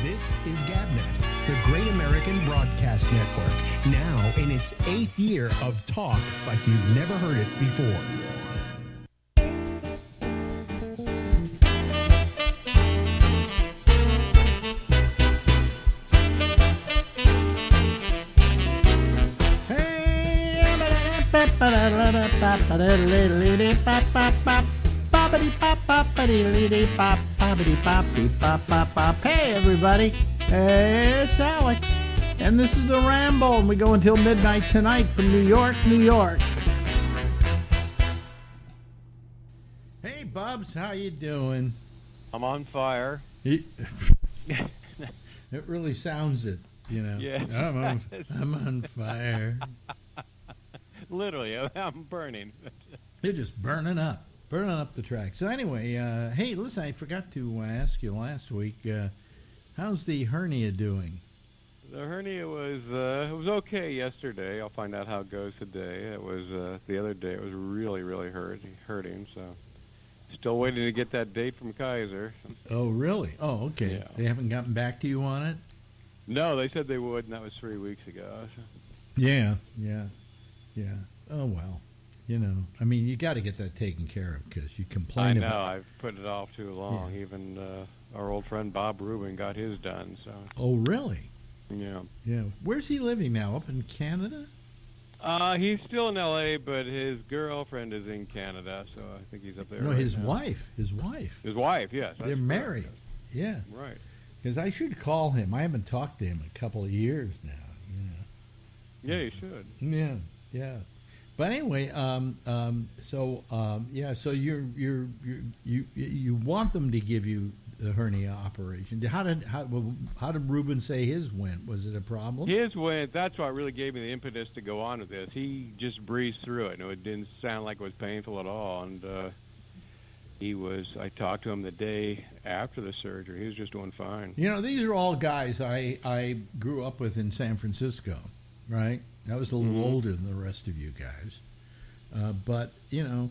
This is GabNet, the Great American Broadcast Network, now in its 8th year of talk like you've never heard it before. Hey everybody, it's Alex, and this is the Ramble, and we go until midnight tonight from New York, New York. Hey Bubs, how you doing? I'm on fire. It really sounds it, you know. Yeah. I'm on fire. Literally, I'm burning. They're just burning up the track. So anyway, hey, listen, I forgot to ask you last week, how's the hernia doing? The hernia was it was okay yesterday. I'll find out how it goes today. It was the other day. It was really, really hurting. So still waiting to get that date from Kaiser. Oh, really? Oh, okay. Yeah. They haven't gotten back to you on it? No, they said they would, and that was 3 weeks ago. Yeah. Oh, well. You know, I mean, you got to get that taken care of because you complain about it. I know. I've put it off too long. Yeah. Even our old friend Bob Rubin got his done. So. Oh, really? Yeah. Yeah. Where's he living now? Up in Canada? He's still in L.A., but his girlfriend is in Canada, so I think he's up there. No, right his now. wife. His wife, yes. They're married. Yeah. Right. Because I should call him. I haven't talked to him in a couple of years now. You know. Yeah, you should. Yeah. But anyway, so you want them to give you the hernia operation. How did Ruben say his went? Was it a problem? His went. That's what really gave me the impetus to go on with this. He just breezed through it, and it didn't sound like it was painful at all. And I talked to him the day after the surgery. He was just doing fine. You know, these are all guys I grew up with in San Francisco, right? I was a little older than the rest of you guys. But, you know,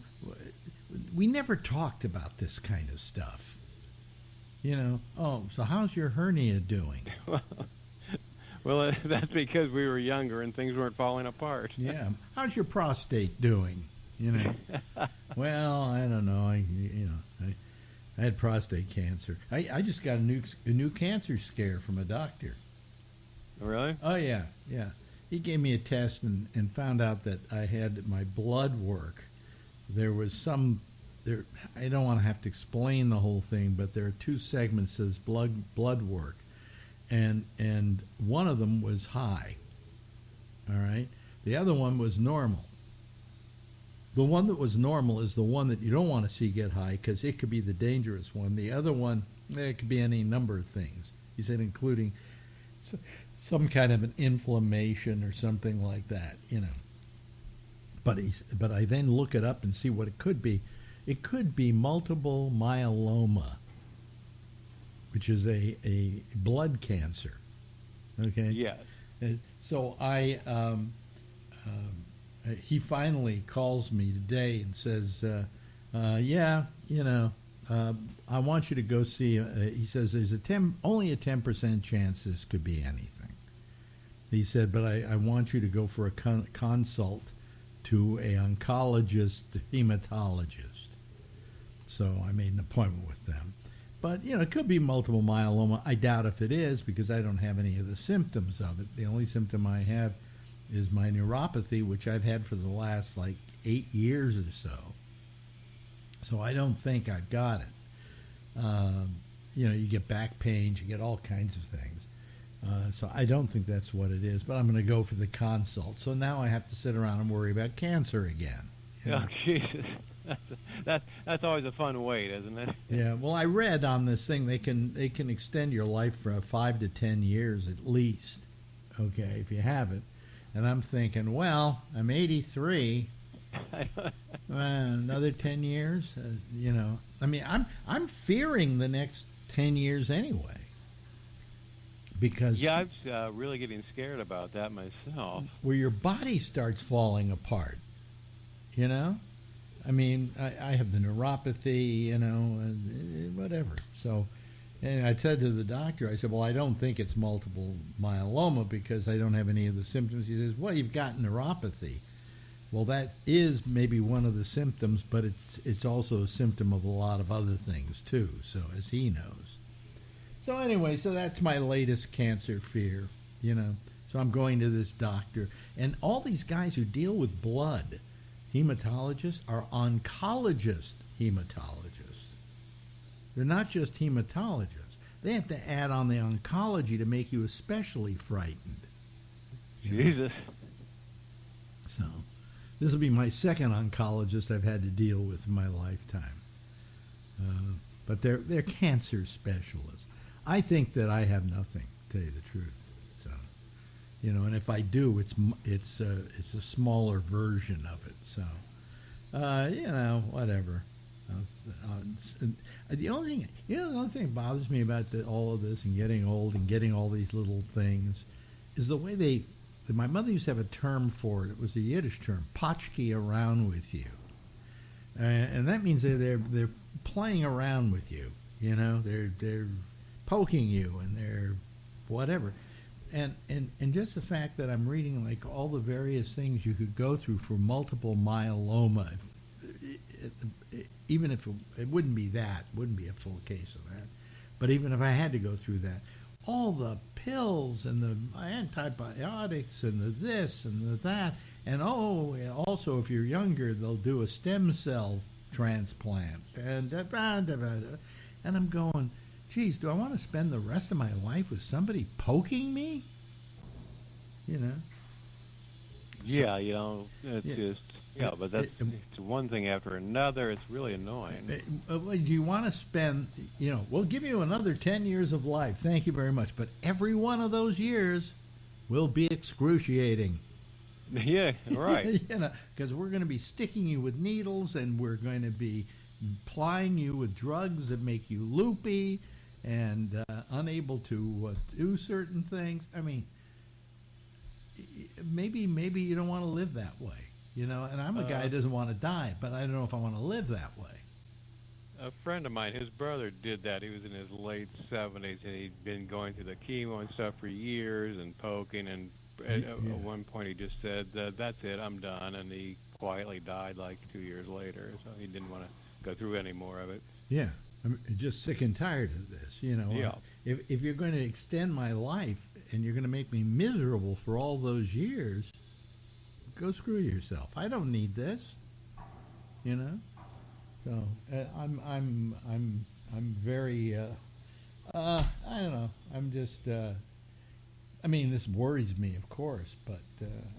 we never talked about this kind of stuff. You know, so how's your hernia doing? Well, that's because we were younger and things weren't falling apart. Yeah. How's your prostate doing? You know, well, I don't know. I had prostate cancer. I just got a new cancer scare from a doctor. Really? Oh, yeah. He gave me a test and found out that I had my blood work. There was I don't want to have to explain the whole thing, but there are two segments that says blood work. And one of them was high. All right? The other one was normal. The one that was normal is the one that you don't want to see get high because it could be the dangerous one. The other one, it could be any number of things. He said including some kind of an inflammation or something like that, you know. But I then look it up and see what it could be. It could be multiple myeloma, which is a blood cancer. Okay. Yes. So he finally calls me today and says, "Yeah, you know, I want you to go see." He says there's only a 10% chance this could be anything. He said, but I want you to go for a consult to a oncologist, hematologist. So I made an appointment with them. But, you know, it could be multiple myeloma. I doubt if it is because I don't have any of the symptoms of it. The only symptom I have is my neuropathy, which I've had for the last, 8 years or so. So I don't think I've got it. You know, you get back pains, you get all kinds of things. So I don't think that's what it is, but I'm going to go for the consult. So now I have to sit around and worry about cancer again. Oh, Jesus. That's always a fun wait, isn't it? Yeah. Well, I read on this thing they can extend your life for 5 to 10 years at least. Okay, if you have it. And I'm thinking, well, I'm 83. Another 10 years, you know. I mean, I'm fearing the next 10 years anyway. Because I'm really getting scared about that myself. Where your body starts falling apart, you know? I mean, I have the neuropathy, you know, and whatever. So And I said to the doctor, I said, well, I don't think it's multiple myeloma because I don't have any of the symptoms. He says, well, you've got neuropathy. Well, that is maybe one of the symptoms, but it's also a symptom of a lot of other things, too, so as he knows. So anyway, so that's my latest cancer fear, you know. So I'm going to this doctor. And all these guys who deal with blood, hematologists, are oncologist hematologists. They're not just hematologists. They have to add on the oncology to make you especially frightened. Jesus. So this will be my second oncologist I've had to deal with in my lifetime. But they're cancer specialists. I think that I have nothing, to tell you the truth. So, you know, and if I do, it's a smaller version of it. So, you know, whatever. The only thing, you know, the only thing that bothers me about all of this and getting old and getting all these little things is the way my mother used to have a term for it. It was a Yiddish term, "potchki around with you," and that means they're playing around with you. You know, they're poking you and they're whatever, and just the fact that I'm reading like all the various things you could go through for multiple myeloma. Even if it wouldn't be a full case of that, but even if I had to go through that, all the pills and the antibiotics and the this and the that, and also if you're younger, they'll do a stem cell transplant, and I'm going, geez, do I want to spend the rest of my life with somebody poking me? You know? Yeah, you know, it's just... Yeah, but it's one thing after another. It's really annoying. Do you want to spend, you know, we'll give you another 10 years of life. Thank you very much. But every one of those years will be excruciating. Yeah, right. You know, because we're going to be sticking you with needles and we're going to be plying you with drugs that make you loopy and unable to do certain things. I mean, maybe you don't want to live that way. You know, and I'm a guy who doesn't want to die, but I don't know if I want to live that way. A friend of mine, his brother did that. He was in his late 70s, and he'd been going through the chemo and stuff for years and poking, and at one point he just said, that's it, I'm done, and he quietly died like 2 years later, so he didn't want to go through any more of it. Yeah, I'm just sick and tired of this, you know. Yeah. If you're going to extend my life and you're going to make me miserable for all those years... Go screw yourself. I don't need this, you know. So I'm very I don't know. I'm just I mean, this worries me, of course, but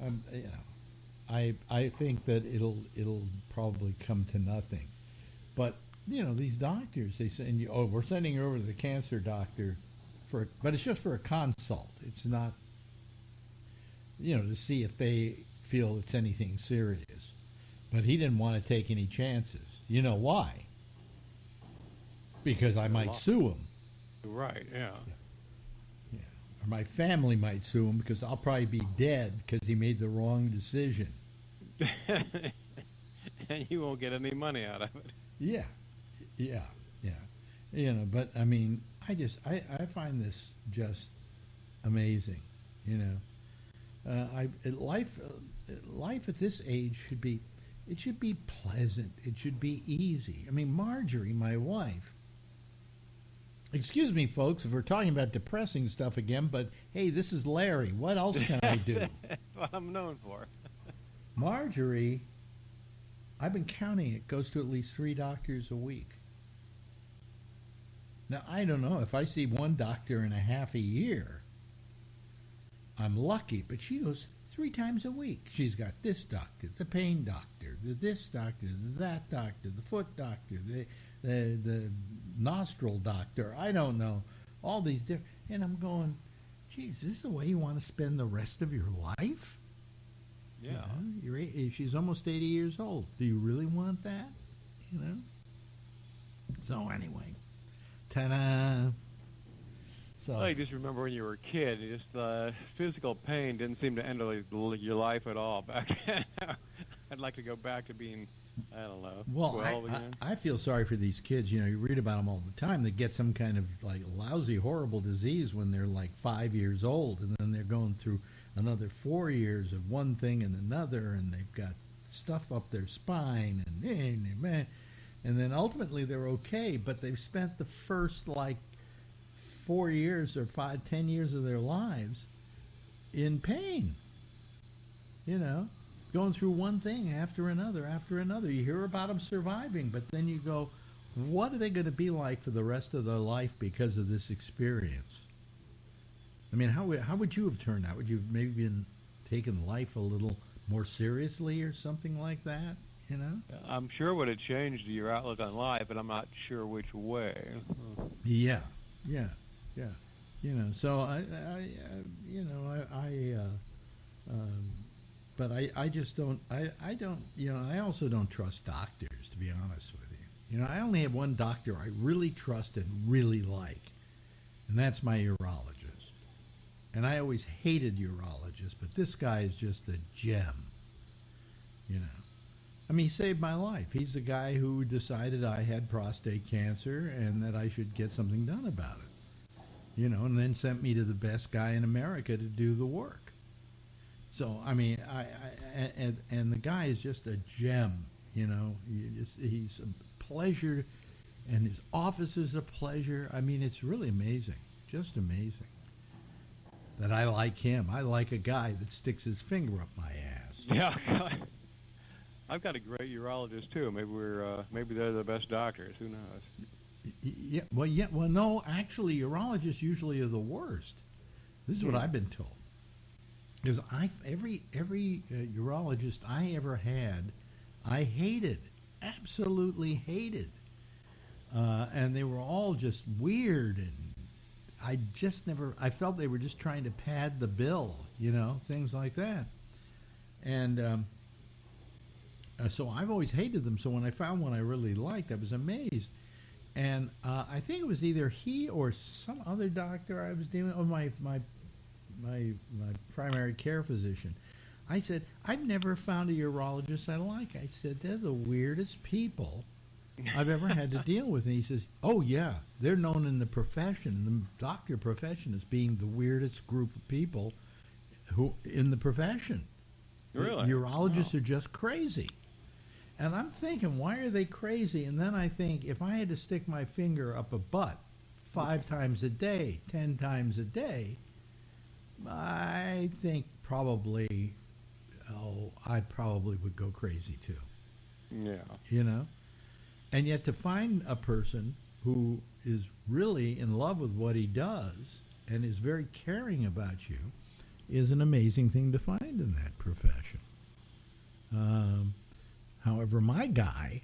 I'm, you know, I think that it'll probably come to nothing. But you know, these doctors, they say, we're sending you over to the cancer doctor but it's just for a consult. It's not, you know, to see if they feel it's anything serious. But he didn't want to take any chances. You know why? Because I might sue him. Right, yeah. Or my family might sue him because I'll probably be dead because he made the wrong decision. And you won't get any money out of it. Yeah. You know, but I mean, I find this just amazing, you know. Life at this age should be pleasant. It should be easy. I mean, Marjorie, my wife. Excuse me, folks, if we're talking about depressing stuff again, but hey, this is Larry. What else can I do? That's what I'm known for. Marjorie, I've been counting it, goes to at least 3 doctors a week. Now, I don't know. If I see one doctor in a half a year, I'm lucky, but she goes 3 times a week. She's got this doctor, the pain doctor, this doctor, that doctor, the foot doctor, the nostril doctor. I don't know. All these different... And I'm going, geez, this is the way you want to spend the rest of your life? Yeah. You know, she's almost 80 years old. Do you really want that? You know? So anyway, ta-da! So I just remember when you were a kid, just physical pain didn't seem to end your life at all back then. I'd like to go back to being I don't know. Well, 12 again? I feel sorry for these kids. You know, you read about them all the time. They get some kind of like lousy, horrible disease when they're like 5 years old, and then they're going through another 4 years of one thing and another, and they've got stuff up their spine, and then ultimately they're okay, but they've spent the first like 4 years or 10 years of their lives in pain. You know, going through one thing after another after another. You hear about them surviving, but then you go, what are they going to be like for the rest of their life because of this experience? I mean, how would you have turned out? Would you have maybe been taking life a little more seriously or something like that, you know? I'm sure it would have changed your outlook on life, but I'm not sure which way. Yeah. You know, so but I just don't, I don't, you know, I also don't trust doctors, to be honest with you. You know, I only have one doctor I really trust and really like, and that's my urologist. And I always hated urologists, but this guy is just a gem, you know. I mean, he saved my life. He's the guy who decided I had prostate cancer and that I should get something done about it, you know, and then sent me to the best guy in America to do the work. So, I mean, and the guy is just a gem, you know. He's a pleasure, and his office is a pleasure. I mean, it's really amazing, just amazing that I like him. I like a guy that sticks his finger up my ass. Yeah, I've got a great urologist too. Maybe they're the best doctors. Who knows? Yeah. Well, no. Actually, urologists usually are the worst. This is what I've been told. Because every urologist I ever had, I hated, absolutely hated, and they were all just weird, and I felt they were just trying to pad the bill, you know, things like that, and so I've always hated them. So when I found one I really liked, I was amazed, and I think it was either he or some other doctor I was dealing with, my primary care physician. I said, I've never found a urologist I like. I said, they're the weirdest people I've ever had to deal with. And he says, oh, yeah, they're known in the profession, the doctor profession, as being the weirdest group of people who in the profession. Really? Urologists are just crazy. And I'm thinking, why are they crazy? And then I think, if I had to stick my finger up a butt 5 times a day, 10 times a day, I think I probably would go crazy too. Yeah. You know? And yet to find a person who is really in love with what he does and is very caring about you is an amazing thing to find in that profession. However, my guy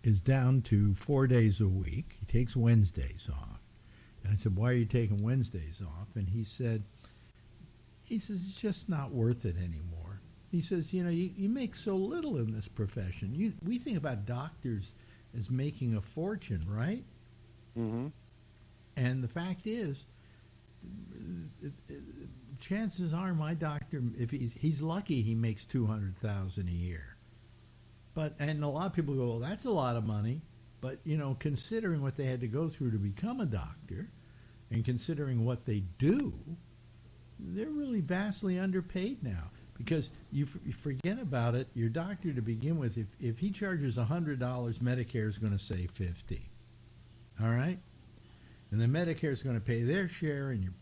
is down to 4 days a week. He takes Wednesdays off. And I said, why are you taking Wednesdays off? And he says, it's just not worth it anymore. He says, you know, you make so little in this profession. We think about doctors as making a fortune, right? Mm-hmm. And the fact is, chances are my doctor, if he's lucky, he makes $200,000 a year. And a lot of people go, well, that's a lot of money. But, you know, considering what they had to go through to become a doctor and considering what they do, they're really vastly underpaid now. Because you forget about it, your doctor to begin with, if he charges $100, Medicare is going to say $50. All right? And then Medicare is going to pay their share, and your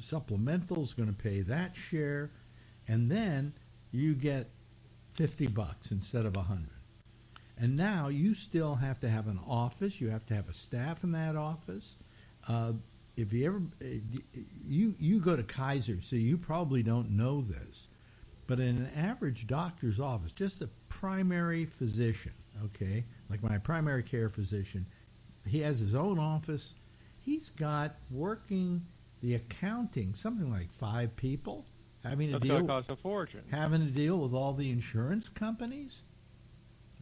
supplemental is going to pay that share. And then you get $50 instead of $100. And now you still have to have an office. You have to have a staff in that office. If you ever, you go to Kaiser, so you probably don't know this, but in an average doctor's office, just a primary physician, okay, like my primary care physician, he has his own office. He's got working the accounting, something like 5 people, having to That's going to cost a fortune. Having to deal with all the insurance companies.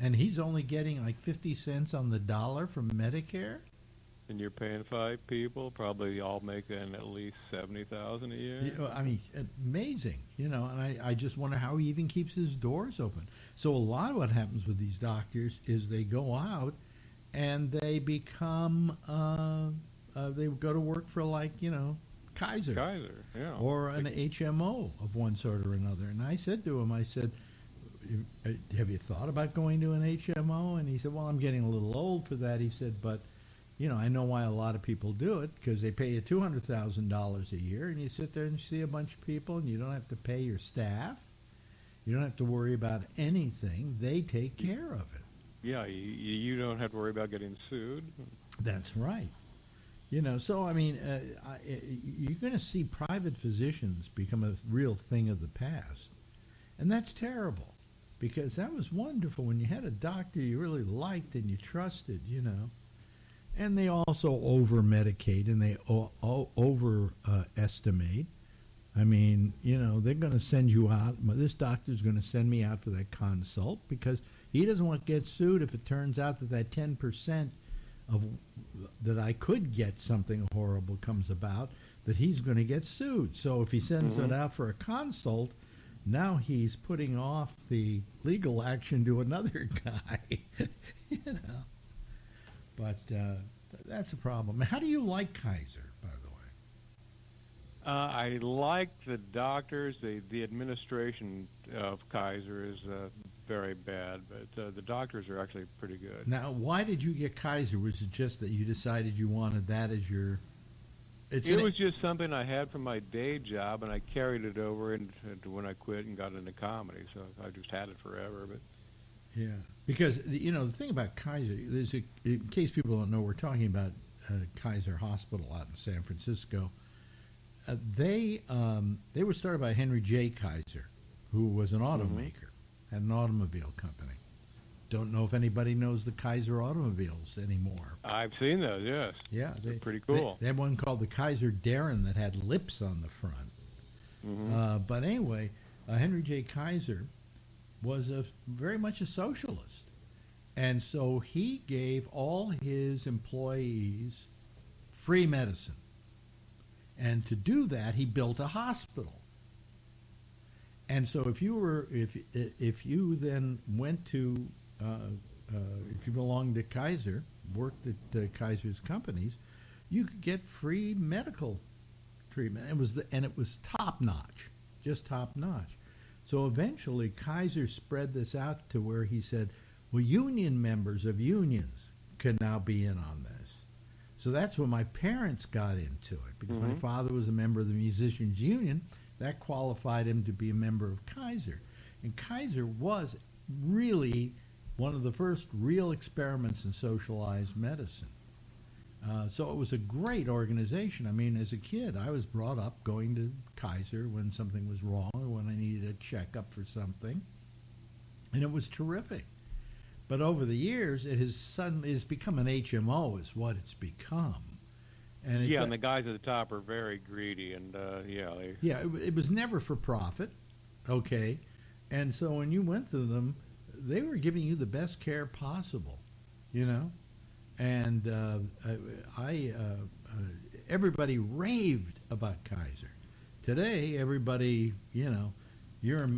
And he's only getting like 50 cents on the dollar from Medicare. And you're paying 5 people, probably all making at least 70,000 a year. I mean, amazing, and I just wonder how he even keeps his doors open. So a lot of what happens with these doctors is they go out and they become, they go to work for Kaiser. Kaiser, yeah. Or an HMO of one sort or another. And I said to him, have you thought about going to an HMO? And he said, well, I'm getting a little old for that. He said, but I know why a lot of people do it, because they pay you $200,000 a year, and you sit there and see a bunch of people, and you don't have to pay your staff. You don't have to worry about anything. They take care of it. Yeah, you don't have to worry about getting sued. That's right. So, I mean, you're going to see private physicians become a real thing of the past. And that's terrible, because that was wonderful when you had a doctor you really liked and you trusted, And they also over-medicate and they overestimate. I mean, they're going to send you out. This doctor's going to send me out for that consult because he doesn't want to get sued if it turns out that 10% of that I could get something horrible comes about, that he's going to get sued. So if he sends it out for a consult, now he's putting off the legal action to another guy, But that's a problem. How do you like Kaiser, by the way? I like the doctors. The administration of Kaiser is very bad, but the doctors are actually pretty good. Now, why did you get Kaiser? Was it just that you decided you wanted that as your... It was just something I had from my day job, and I carried it over into when I quit and got into comedy, so I just had it forever. But yeah, because the thing about Kaiser, in case people don't know, we're talking about Kaiser Hospital out in San Francisco. They were started by Henry J. Kaiser, who was an automaker, had an automobile company. Don't know if anybody knows the Kaiser automobiles anymore. I've seen those, yes. Yeah, they're pretty cool. They had one called the Kaiser Darren that had lips on the front. But anyway, Henry J. Kaiser was very much a socialist. And so he gave all his employees free medicine. And to do that, he built a hospital. And so if you then went to if you belonged to Kaiser, worked at Kaiser's companies, you could get free medical treatment. It was top notch, just top notch. So eventually, Kaiser spread this out to where he said, well, union members of unions can now be in on this. So that's when my parents got into it, because my father was a member of the Musicians Union. That qualified him to be a member of Kaiser. And Kaiser was really one of the first real experiments in socialized medicine. So it was a great organization. I mean, as a kid, I was brought up going to Kaiser when something was wrong or when I needed a checkup for something. And it was terrific. But over the years, it has become an HMO is what it's become. And and the guys at the top are very greedy, and it was never for profit, okay? And so when you went to them, they were giving you the best care possible, And everybody raved about Kaiser. Today, everybody, your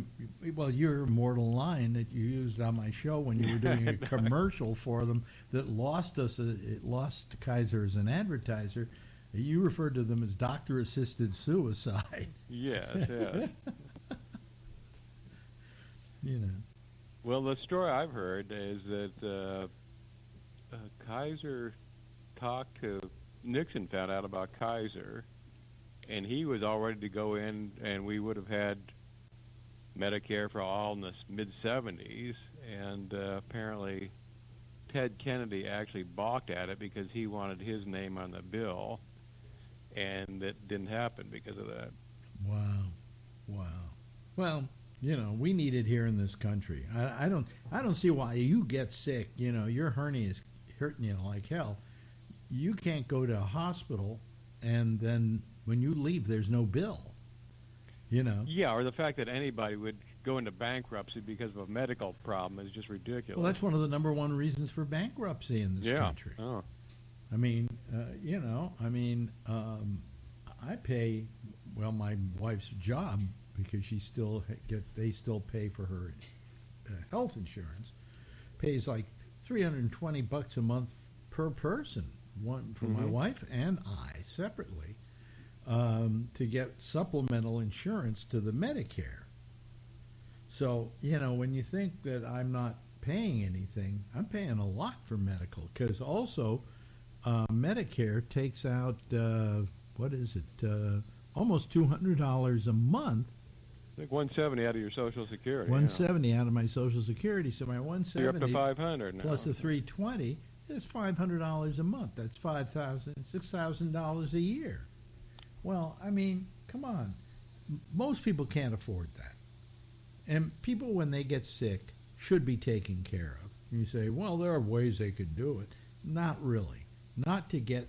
immortal line that you used on my show when you were doing a commercial for them that lost Kaiser as an advertiser. You referred to them as doctor-assisted suicide. Yes. Well, the story I've heard is that Kaiser talked to Nixon, found out about Kaiser, and he was all ready to go in, and we would have had Medicare for all in the mid-'70s, and apparently Ted Kennedy actually balked at it because he wanted his name on the bill, and it didn't happen because of that. Wow. Well, we need it here in this country. I don't see why you get sick. Your hernia is hurting you like hell. You can't go to a hospital, and then when you leave, there's no bill. Yeah, or the fact that anybody would go into bankruptcy because of a medical problem is just ridiculous. Well, that's one of the number one reasons for bankruptcy in this country. Oh. I mean, I pay, well, my wife's job, because they still pay for her health insurance, pays like $320 a month per person, one for my wife and I separately, to get supplemental insurance to the Medicare. So, when you think that I'm not paying anything, I'm paying a lot for medical, because also Medicare takes out, almost $200 a month. I think 170 out of your Social Security. 170 out of my Social Security. So my So you're up 170 to 500 now. plus the 320 is $500 a month. That's $6,000 a year. Well, I mean, come on. Most people can't afford that. And people, when they get sick, should be taken care of. You say, well, there are ways they could do it. Not really. Not to get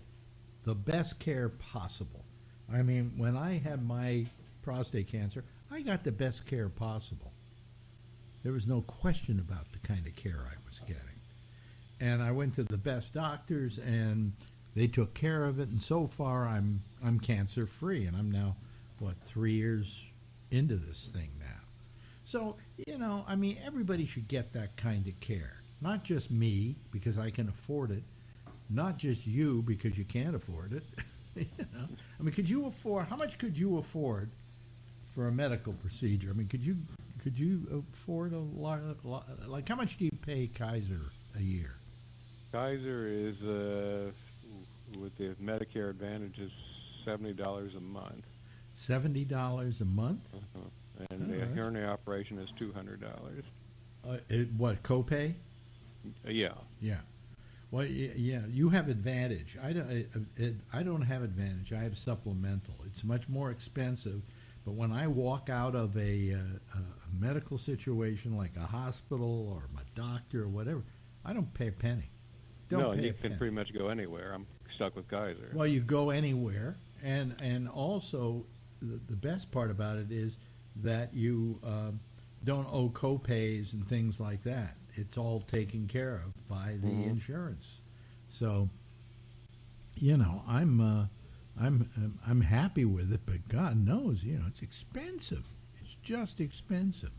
the best care possible. I mean, when I had my prostate cancer, I got the best care possible. There was no question about the kind of care I was getting. And I went to the best doctors, and they took care of it. And so far, I'm cancer free, and I'm now 3 years into this thing now. So everybody should get that kind of care. Not just me, because I can afford it. Not just you, because you can't afford it. Could you afford? How much could you afford for a medical procedure? I mean, could you afford a lot? Like, how much do you pay Kaiser a year? Kaiser is with the Medicare Advantage is $70 a month. $70 a month? And the hernia operation is $200. What, copay? Yeah. Yeah. Well, yeah, you have Advantage. I don't have Advantage. I have supplemental. It's much more expensive, but when I walk out of a medical situation like a hospital or my doctor or whatever, I don't pay a penny. You can pretty much go anywhere. I'm stuck with Kaiser. Well, you go anywhere, and also the best part about it is that you don't owe copays and things like that. It's all taken care of by the insurance. So, I'm happy with it, but God knows, it's expensive. It's just expensive.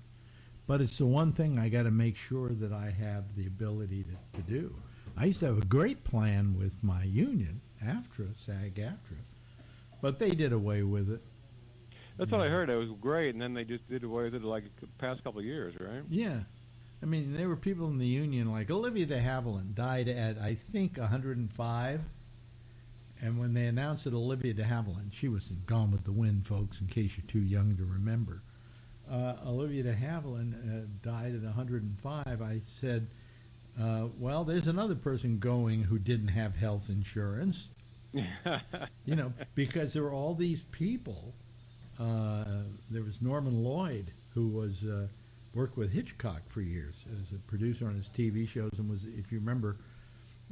But it's the one thing I got to make sure that I have the ability to do. I used to have a great plan with my union, SAG-AFTRA, but they did away with it. That's what I heard. It was great, and then they just did away with it like the past couple of years, right? Yeah. I mean, there were people in the union, like Olivia de Havilland died at, I think, 105. And when they announced that Olivia de Havilland, she was in Gone with the Wind, folks, in case you're too young to remember. Olivia de Havilland died at 105. I said, well, there's another person going who didn't have health insurance. Because there were all these people. There was Norman Lloyd, who was worked with Hitchcock for years as a producer on his TV shows, and was, if you remember,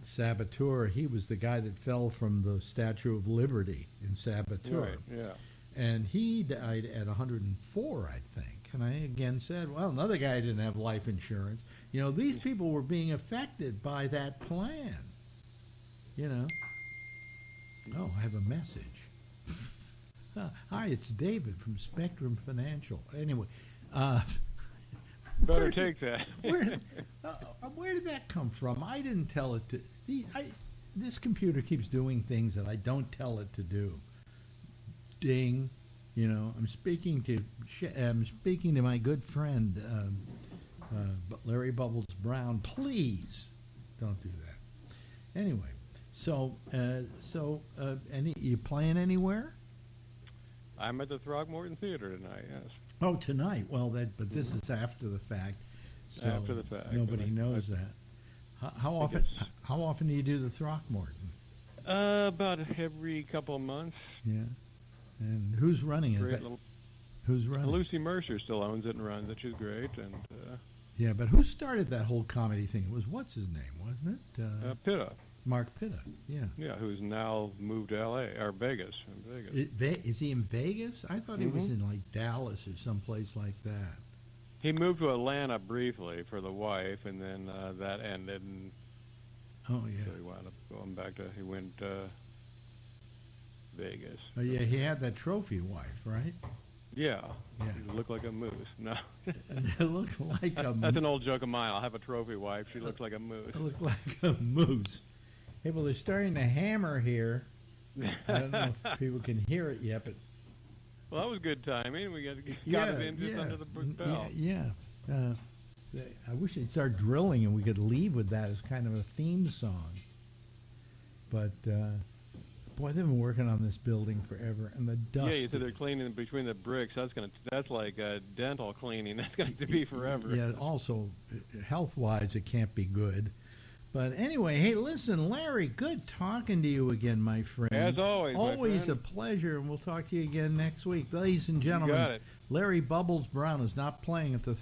Saboteur. He was the guy that fell from the Statue of Liberty in Saboteur. Right, yeah. And he died at 104, I think. And I again said, well, another guy didn't have life insurance. These people were being affected by that plan. Oh, I have a message. Hi, it's David from Spectrum Financial. Anyway, better take that. Where did that come from? I didn't tell it to. This computer keeps doing things that I don't tell it to do. Ding, I'm speaking to my good friend Larry Bubbles Brown. Please don't do that. Anyway, so you playing anywhere? I'm at the Throckmorton Theater tonight, yes. Oh, tonight. Well, but this is after the fact, so after the fact, nobody knows that. How often do you do the Throckmorton? About every couple of months. Yeah. And who's running it? Who's running? Lucy Mercer still owns it and runs it. She's great. And yeah, but who started that whole comedy thing? It was, what's his name, wasn't it? Pitta. Mark Pitta. Yeah. Yeah, who's now moved to L.A. or Vegas. Is he in Vegas? I thought he was in like Dallas or someplace like that. He moved to Atlanta briefly for the wife, and then that ended. And Oh yeah. So he wound up going back to. He went Vegas. Oh yeah. He had that trophy wife, right? Yeah. Yeah. She looked like a moose. No. It looked like a. That's an old joke of mine. I'll have a trophy wife. She looks like a moose. It looked like a moose. Hey, well, they're starting to hammer here. I don't know if people can hear it yet, but Well, that was good timing. We got it in just under the bell. Yeah. I wish they'd start drilling and we could leave with that as kind of a theme song. But boy, they've been working on this building forever, and the dust. Yeah, you said they're cleaning between the bricks. That's like dental cleaning. That's going to be forever. Yeah. Also, health-wise, it can't be good. But anyway, hey, listen, Larry, good talking to you again, my friend. As always, my Always friend. a pleasure, and we'll talk to you again next week. Ladies and You gentlemen, got it. Larry Bubbles Brown is not playing at the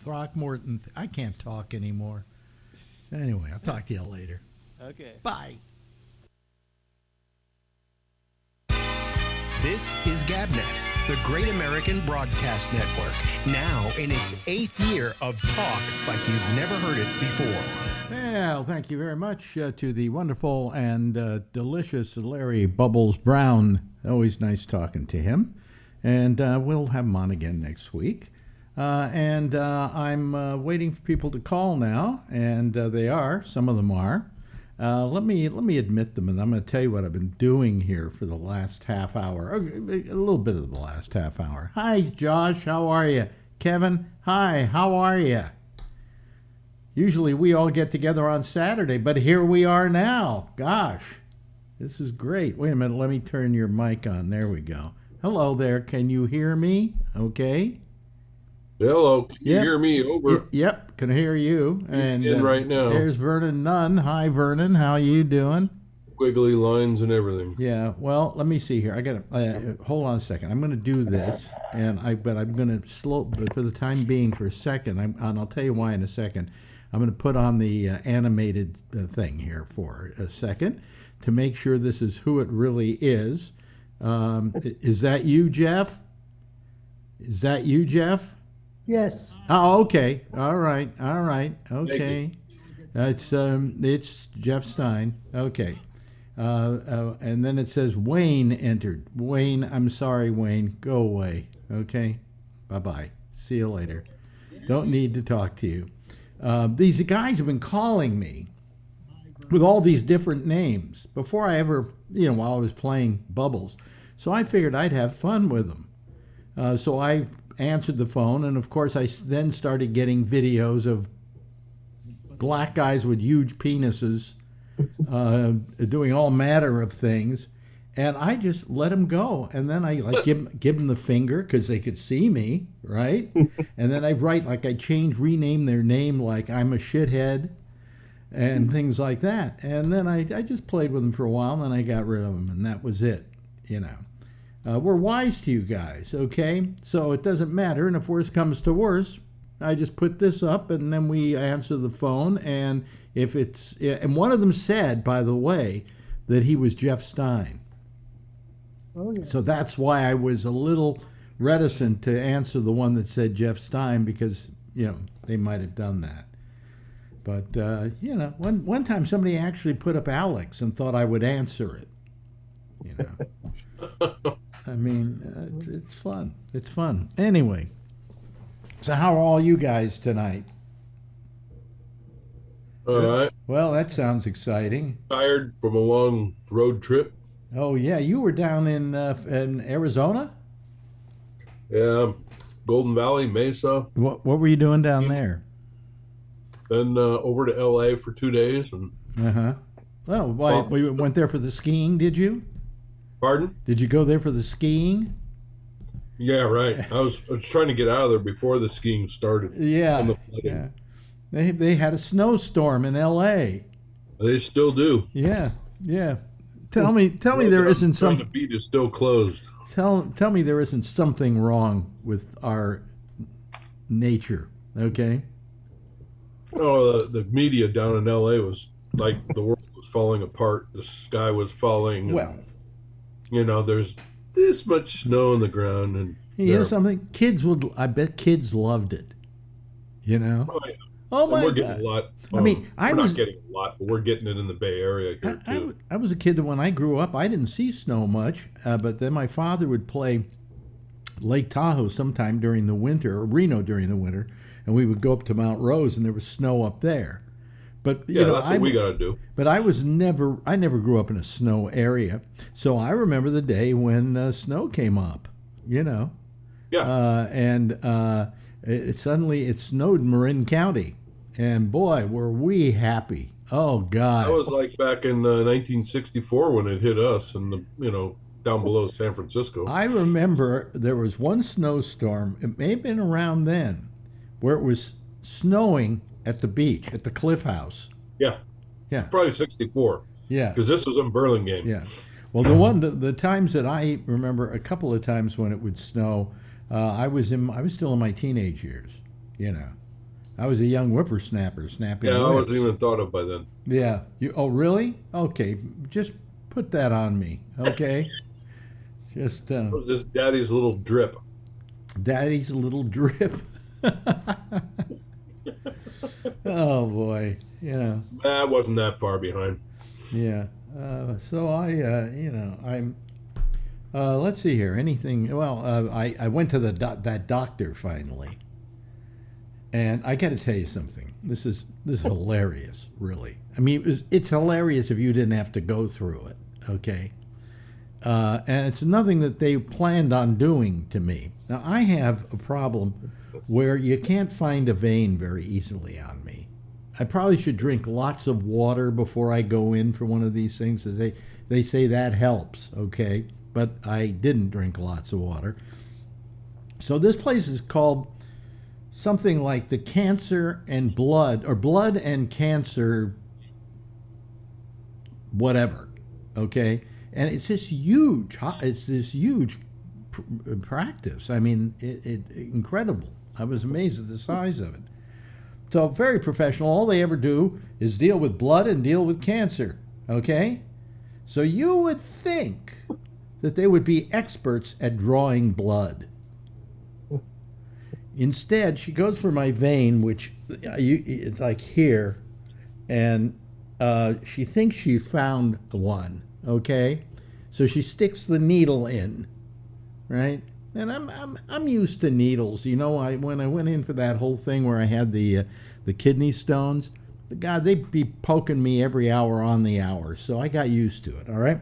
Throckmorton. I can't talk anymore. Anyway, I'll talk to you later. Okay. Bye. This is GabNet, the Great American Broadcast Network, now in its 8th year of talk like you've never heard it before. Well, thank you very much to the wonderful and delicious Larry Bubbles Brown. Always nice talking to him. And we'll have him on again next week. I'm waiting for people to call now, and they are. Some of them are. Let me admit them, and I'm going to tell you what I've been doing here for the last half hour, a little bit of the last half hour. Hi, Josh. How are you? Kevin. Hi. How are you? Usually we all get together on Saturday, but here we are now. Gosh, this is great. Wait a minute. Let me turn your mic on. There we go. Hello there. Can you hear me? Okay. Hello, can you hear me? Over. Yep, can hear you. And in right now. There's Vernon Nunn. Hi, Vernon. How you doing? Wiggly lines and everything. Yeah. Well, let me see here. I got to hold on a second. I'm going to do this, but I'm going to slow. But for the time being, for a second, and I'll tell you why in a second. I'm going to put on the animated thing here for a second to make sure this is who it really is. Is that you, Jeff? Is that you, Jeff? Yes. Oh, okay. All right. Okay. It's Jeff Stein. Okay. And then it says Wayne entered. Wayne, I'm sorry, Wayne. Go away. Okay. Bye-bye. See you later. Don't need to talk to you. These guys have been calling me with all these different names before I ever, while I was playing Bubbles. So I figured I'd have fun with them. So I answered the phone, and of course I then started getting videos of black guys with huge penises doing all manner of things, and I just let them go. And then I give them the finger because they could see me, right? And then I write rename their name like I'm a shithead and things like that. And then I just played with them for a while, and then I got rid of them, and that was it, We're wise to you guys, okay? So it doesn't matter, and if worse comes to worse, I just put this up, and then we answer the phone, and if it's... And one of them said, by the way, that he was Jeff Stein. Oh, yeah. So that's why I was a little reticent to answer the one that said Jeff Stein, because, they might have done that. But, one time somebody actually put up Alex and thought I would answer it, I mean, it's fun. It's fun. Anyway, so how are all you guys tonight? All right. Well, that sounds exciting. Tired from a long road trip. Oh, yeah. You were down in Arizona? Yeah. Golden Valley, Mesa. What were you doing down there? Then over to LA for 2 days. And Uh-huh. Well, we went there for the skiing, did you? Pardon? Did you go there for the skiing? Yeah, right. I was trying to get out of there before the skiing started. Yeah. And the flooding. Yeah. They had a snowstorm in L.A. They still do. Yeah. Tell me there isn't some. some. The beat is still closed. Tell me there isn't something wrong with our nature. Okay. Oh, the media down in LA was like the world was falling apart. The sky was falling. Well, there's this much snow on the ground, and you know something? I bet kids loved it. Oh, yeah. Oh And my we're getting God. a lot. I mean, I we're was not getting a lot, but we're getting it in the Bay Area here too. I was a kid that when I grew up, I didn't see snow much, but then my father would play Lake Tahoe sometime during the winter, or Reno during the winter, and we would go up to Mount Rose, and there was snow up there. But Yeah, that's what we got to do. But I never grew up in a snow area, so I remember the day when snow came up. You know, Yeah. suddenly it snowed in Marin County, and boy, were we happy! Oh God, That was like back in 1964 when it hit us, and down below San Francisco. I remember there was one snowstorm. It may have been around then, where it was snowing at the beach at the Cliff House. Yeah, Yeah, probably 64 yeah, because this was in Burlingame. yeah. Well, the times that I remember, a couple of times when it would snow, I was still in my teenage years. You know, I was a young whippersnapper snapping. Yeah, I whips. wasn't even thought of by then. Yeah. Oh, really? Okay. Just put that on me. Okay. Just It was just Daddy's little drip. Daddy's little drip. Oh boy. Yeah. That wasn't that far behind. Yeah. So I'm. Let's see here. Anything? Well, I went to that doctor finally, and I got to tell you something. This is hilarious, really. I mean, it's hilarious if you didn't have to go through it. Okay. And it's nothing that they planned on doing to me. Now I have a problem where you can't find a vein very easily on me. I probably should drink lots of water before I go in for one of these things, as they say that helps, okay? But I didn't drink lots of water. So this place is called something like the Cancer and Blood, or Blood and Cancer whatever, okay? And it's this huge practice. I mean, it incredible. I was amazed at the size of it. So very professional. All they ever do is deal with blood and deal with cancer. Okay? So you would think that they would be experts at drawing blood. Instead, she goes for my vein, which it's like here, and she thinks she found one. Okay? So she sticks the needle in, right? And I'm used to needles. You know, when I went in for that whole thing where I had the kidney stones, God, they'd be poking me every hour on the hour. So I got used to it. All right.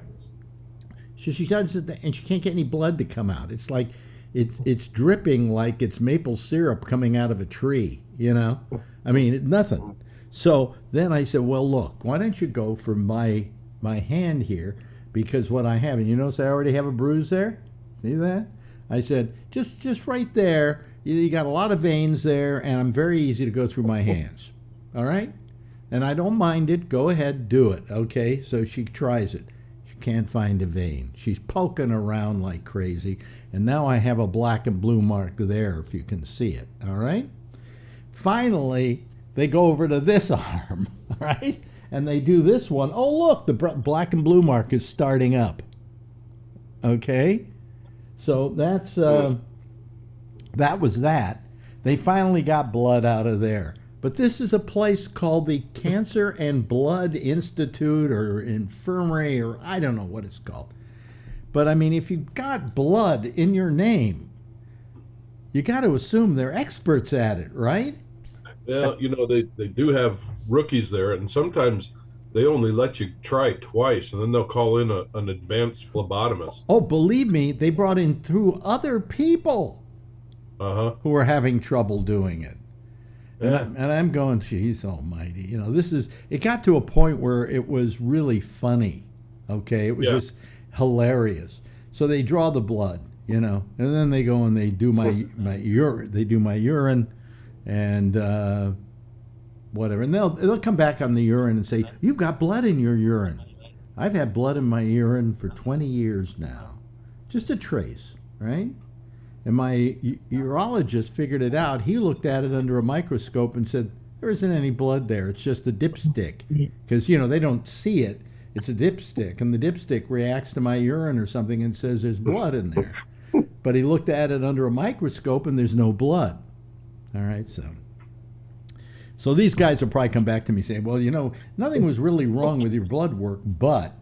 So she does it, and she can't get any blood to come out. It's like it's dripping like it's maple syrup coming out of a tree. You know, I mean nothing. So then I said, well, look, why don't you go for my hand here, because what I have, and you notice I already have a bruise there. See that? I said, just right there, you got a lot of veins there, and I'm very easy to go through my hands. All right? And I don't mind it. Go ahead, do it. Okay? So she tries it. She can't find a vein. She's poking around like crazy, and now I have a black and blue mark there, if you can see it. All right? Finally, they go over to this arm, all right? And they do this one. Oh, look, the black and blue mark is starting up. Okay? So that was that. They finally got blood out of there. But this is a place called the Cancer and Blood Institute or Infirmary, or I don't know what it's called. But I mean, if you've got blood in your name, you got to assume they're experts at it, right? Yeah, they do have rookies there, and sometimes they only let you try twice, and then they'll call in an advanced phlebotomist. Oh, believe me, they brought in 2 other people who were having trouble doing it. Yeah. And I'm going, geez almighty. It got to a point where it was really funny, okay? It was just hilarious. So they draw the blood, and then they go and they do my urine. They do my urine and whatever. And they'll come back on the urine and say, you've got blood in your urine. I've had blood in my urine for 20 years now. Just a trace, right? And my urologist figured it out. He looked at it under a microscope and said, there isn't any blood there. It's just a dipstick. Because, they don't see it. It's a dipstick. And the dipstick reacts to my urine or something and says there's blood in there. But he looked at it under a microscope and there's no blood. All right, so So these guys will probably come back to me saying, well, nothing was really wrong with your blood work, but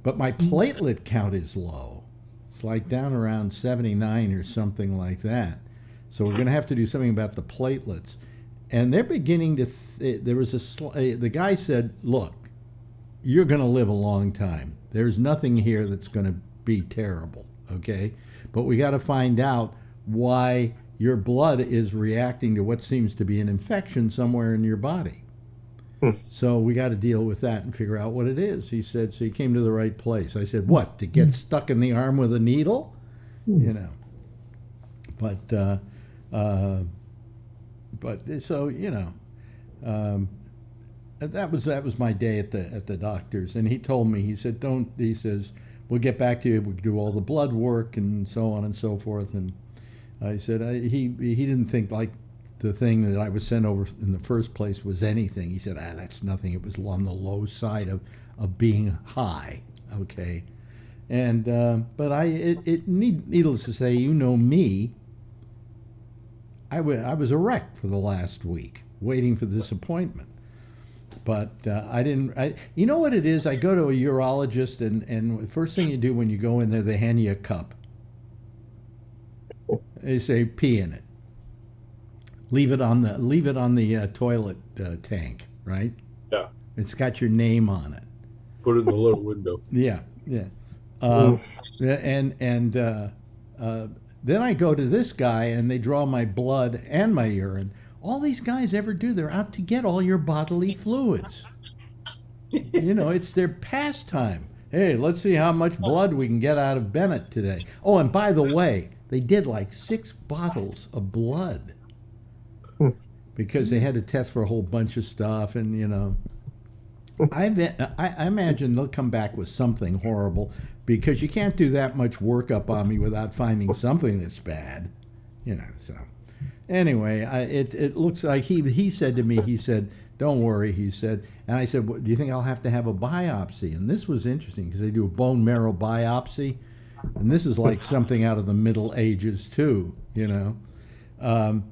my platelet count is low. It's like down around 79 or something like that. So we're going to have to do something about the platelets. And they're beginning to, there was the guy said, look, you're going to live a long time. There's nothing here that's going to be terrible, okay? But we got to find out why your blood is reacting to what seems to be an infection somewhere in your body. So we got to deal with that and figure out what it is. He said, so you came to the right place. I said, what, to get stuck in the arm with a needle? But so, that was my day at the doctor's. And he told me, he says, we'll get back to you. We'll do all the blood work and so on and so forth. And I said, he didn't think like the thing that I was sent over in the first place was anything. He said, that's nothing. It was on the low side of being high. Okay. And, but needless to say, me, I was a wreck for the last week waiting for this appointment. But you know what it is? I go to a urologist and the first thing you do when you go in there, they hand you a cup. They say, pee in it. Leave it on the toilet tank, right? Yeah. It's got your name on it. Put it in the little window. Yeah. Then I go to this guy and they draw my blood and my urine. All these guys ever do, they're out to get all your bodily fluids. It's their pastime. Hey, let's see how much blood we can get out of Bennett today. Oh, and by the way, they did like 6 bottles of blood because they had to test for a whole bunch of stuff. And, I imagine they'll come back with something horrible because you can't do that much workup on me without finding something that's bad, so. Anyway, it looks like he said to me, he said, don't worry, he said. And I said, do you think I'll have to have a biopsy? And this was interesting because they do a bone marrow biopsy. And this is like something out of the Middle Ages too, And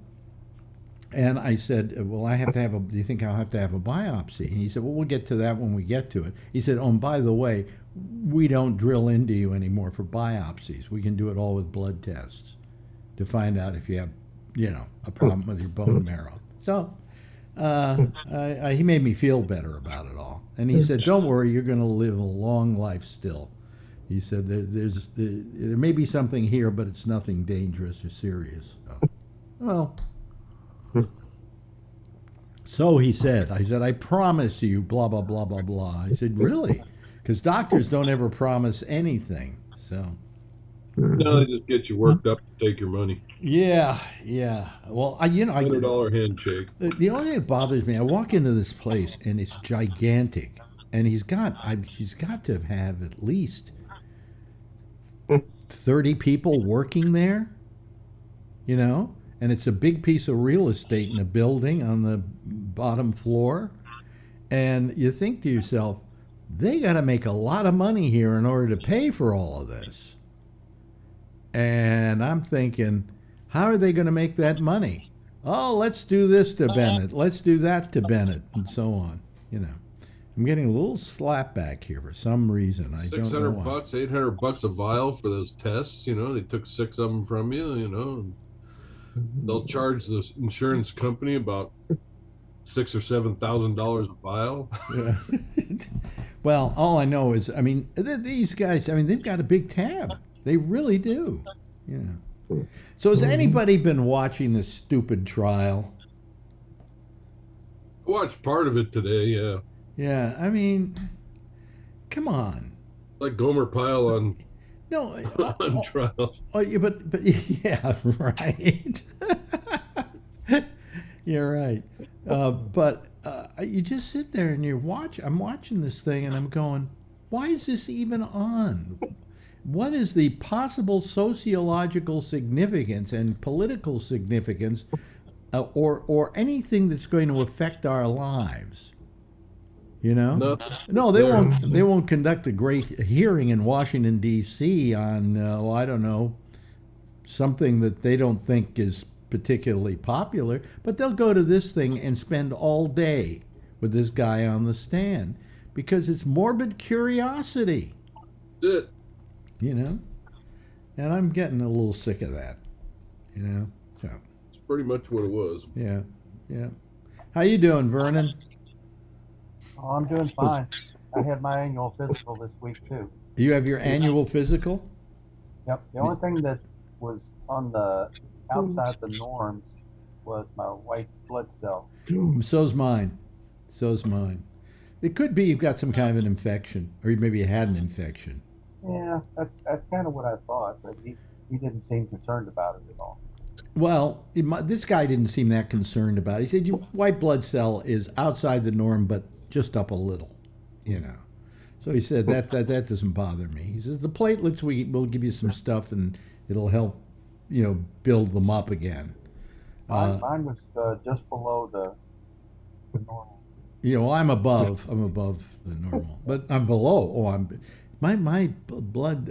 I said, well, do you think I'll have to have a biopsy? And he said, well, we'll get to that when we get to it. He said, oh, and by the way, we don't drill into you anymore for biopsies. We can do it all with blood tests to find out if you have, a problem with your bone marrow. So he made me feel better about it all. And he said, don't worry, you're going to live a long life still. He said, there may be something here, but it's nothing dangerous or serious. So he said, I promise you, blah, blah, blah, blah, blah. I said, really? Because doctors don't ever promise anything. So. No, they just get you worked up to take your money. Yeah. Well, $100 handshake. The only thing that bothers me, I walk into this place and it's gigantic, and he's got to have at least 30 people working there, and it's a big piece of real estate in a building on the bottom floor, and you think to yourself, they got to make a lot of money here in order to pay for all of this. And I'm thinking, how are they going to make that money? Oh, let's do this to Bennett. Let's do that to Bennett, and so on. I'm getting a little slap back here for some reason. I don't know why. $600, $800 a vial for those tests. They took 6 of them from you. And they'll charge the insurance company about $6,000 or $7,000 a vial. Yeah. Well, all I know is, these guys, they've got a big tab. They really do. So has anybody been watching this stupid trial? I watched part of it today, yeah. Yeah, come on. Like Gomer Pyle on trial. Oh, yeah, but yeah, right. You're right. But you just sit there and I'm watching this thing and I'm going, why is this even on? What is the possible sociological significance and political significance or anything that's going to affect our lives? Nothing. No, they won't conduct a great hearing in Washington, D.C. on, I don't know, something that they don't think is particularly popular, but they'll go to this thing and spend all day with this guy on the stand because it's morbid curiosity, That's it. you know? And I'm getting a little sick of that, you know? So, It's pretty much what it was. yeah, yeah. How you doing, Vernon? Oh, I'm doing fine. I had my annual physical this week too. You have your annual physical? Yep. The only thing that was on the outside the norms was my white blood cell. So's mine. So's mine. It could be you've got some kind of an infection, or maybe you had an infection. Yeah, that's kind of what I thought, but he didn't seem concerned about it at all. Well, this guy didn't seem that concerned about it. He said your white blood cell is outside the norm, but just up a little, you know. So he said that doesn't bother me. He says the platelets we'll give you some stuff and it'll help, you know, build them up again. Mine was just below the normal. You know, I'm above the normal, but I'm below. Oh, I'm my blood,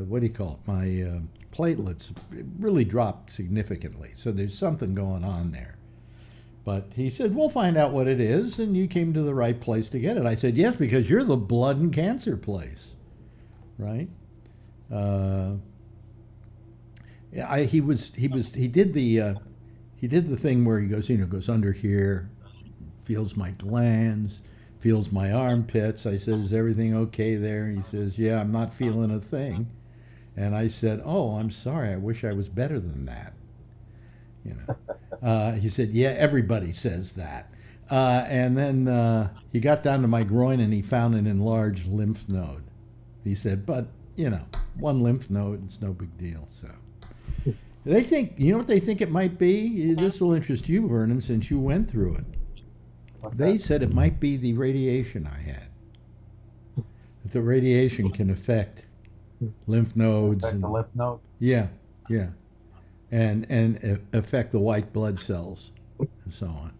what do you call it? My platelets really dropped significantly. So there's something going on there. But he said, we'll find out what it is, and you came to the right place to get it. I said, yes, because you're the blood and cancer place, right? He did the thing where he goes under here, feels my glands, feels my armpits. I said, is everything okay there? He says, yeah, I'm not feeling a thing. And I said, oh, I'm sorry. I wish I was better than that. You know, he said, yeah, everybody says that. And then he got down to my groin and he found an enlarged lymph node. He said, but, you know, one lymph node, it's no big deal. So they think, you know what they think it might be? This will interest you, Vernon, since you went through it. They said it might be the radiation I had. That the radiation can affect lymph nodes. Affect the lymph node? Yeah, yeah. And affect the white blood cells and so on.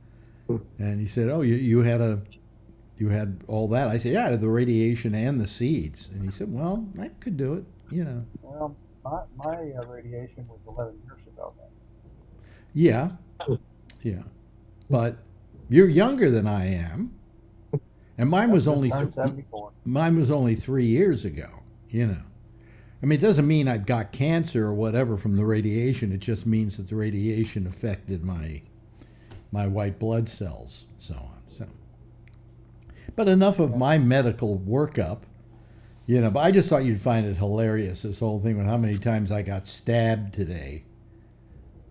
And he said, "Oh, you had all that." I said, "Yeah, I had the radiation and the seeds." And he said, "Well, I could do it, you know." Well, my radiation was 11 years ago. Yeah, yeah. But you're younger than I am, and mine was only 3 years ago. You know. I mean, it doesn't mean I've got cancer or whatever from the radiation. It just means that the radiation affected my white blood cells, so on. So, but enough of my medical workup, you know. But I just thought you'd find it hilarious, this whole thing with how many times I got stabbed today,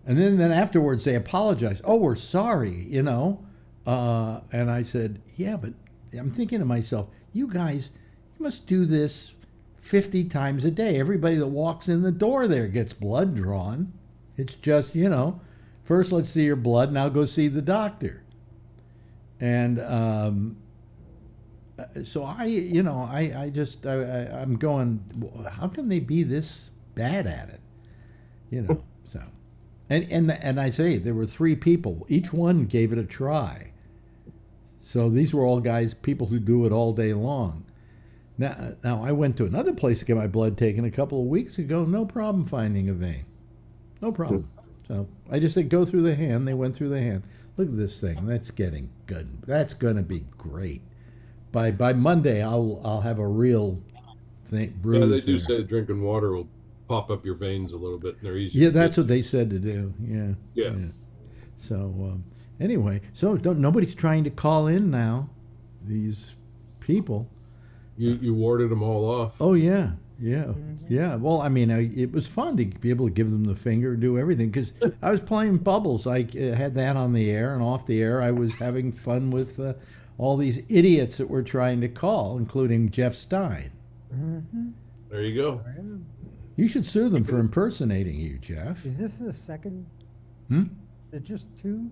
and then afterwards they apologized. Oh, we're sorry, you know. And I said, yeah, but I'm thinking to myself, you guys, you must do this 50 times a day. Everybody that walks in the door there gets blood drawn. It's just, you know, first let's see your blood, now go see the doctor. And so I'm going, how can they be this bad at it? You know, so. And I say, there were 3 people. Each one gave it a try. So these were all people who do it all day long. Now I went to another place to get my blood taken a couple of weeks ago. No problem finding a vein. No problem. So I just said, go through the hand. They went through the hand. Look at this thing. That's getting good. That's going to be great. By Monday, I'll have a real bruise. Yeah, they do there. say drinking water will pop up your veins a little bit, and they're easy. Yeah, that's what they said to do. Yeah. Yeah. So anyway, nobody's trying to call in now. These people. You warded them all off. Oh yeah. Yeah. Well, I mean, it was fun to be able to give them the finger, do everything, because I was playing bubbles. I had that on the air, and off the air, I was having fun with all these idiots that were trying to call, including Jeff Stein. Mm-hmm. There you go. You should sue them for impersonating you, Jeff. Is this the second? Hmm? Is it just two?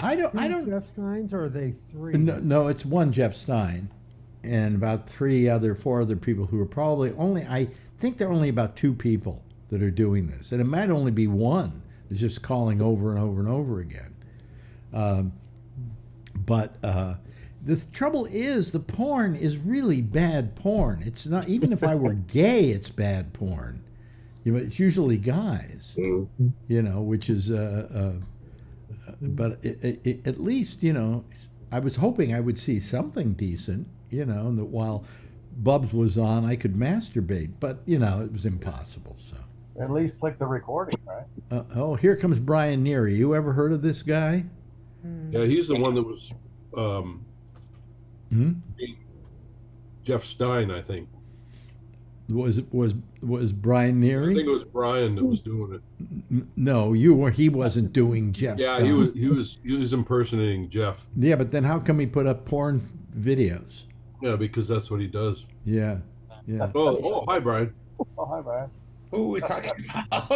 I don't. Jeff Steins, or are they 3? No, it's one Jeff Stein, and about 4 other people who are probably I think there are only about 2 people that are doing this, and it might only be one that's just calling over and over and over again. But the trouble is, the porn is really bad porn. It's not, even if I were gay, it's bad porn. It's usually guys, which is, but at least, I was hoping I would see something decent, and that while Bubs was on, I could masturbate, but, it was impossible, so. At least click the recording, right? Oh, here comes Brian Neary. You ever heard of this guy? Yeah, he's the one that was Jeff Stein, I think. Was Brian I Neary? think it was Brian that was doing it. No, you were. He wasn't doing Jeff. Yeah, Stein. he was impersonating Jeff. Yeah, but then how come he put up porn videos? Yeah, because that's what he does. Yeah. Oh, hi, Brian. Oh, hi, Brian. Who are we talking about?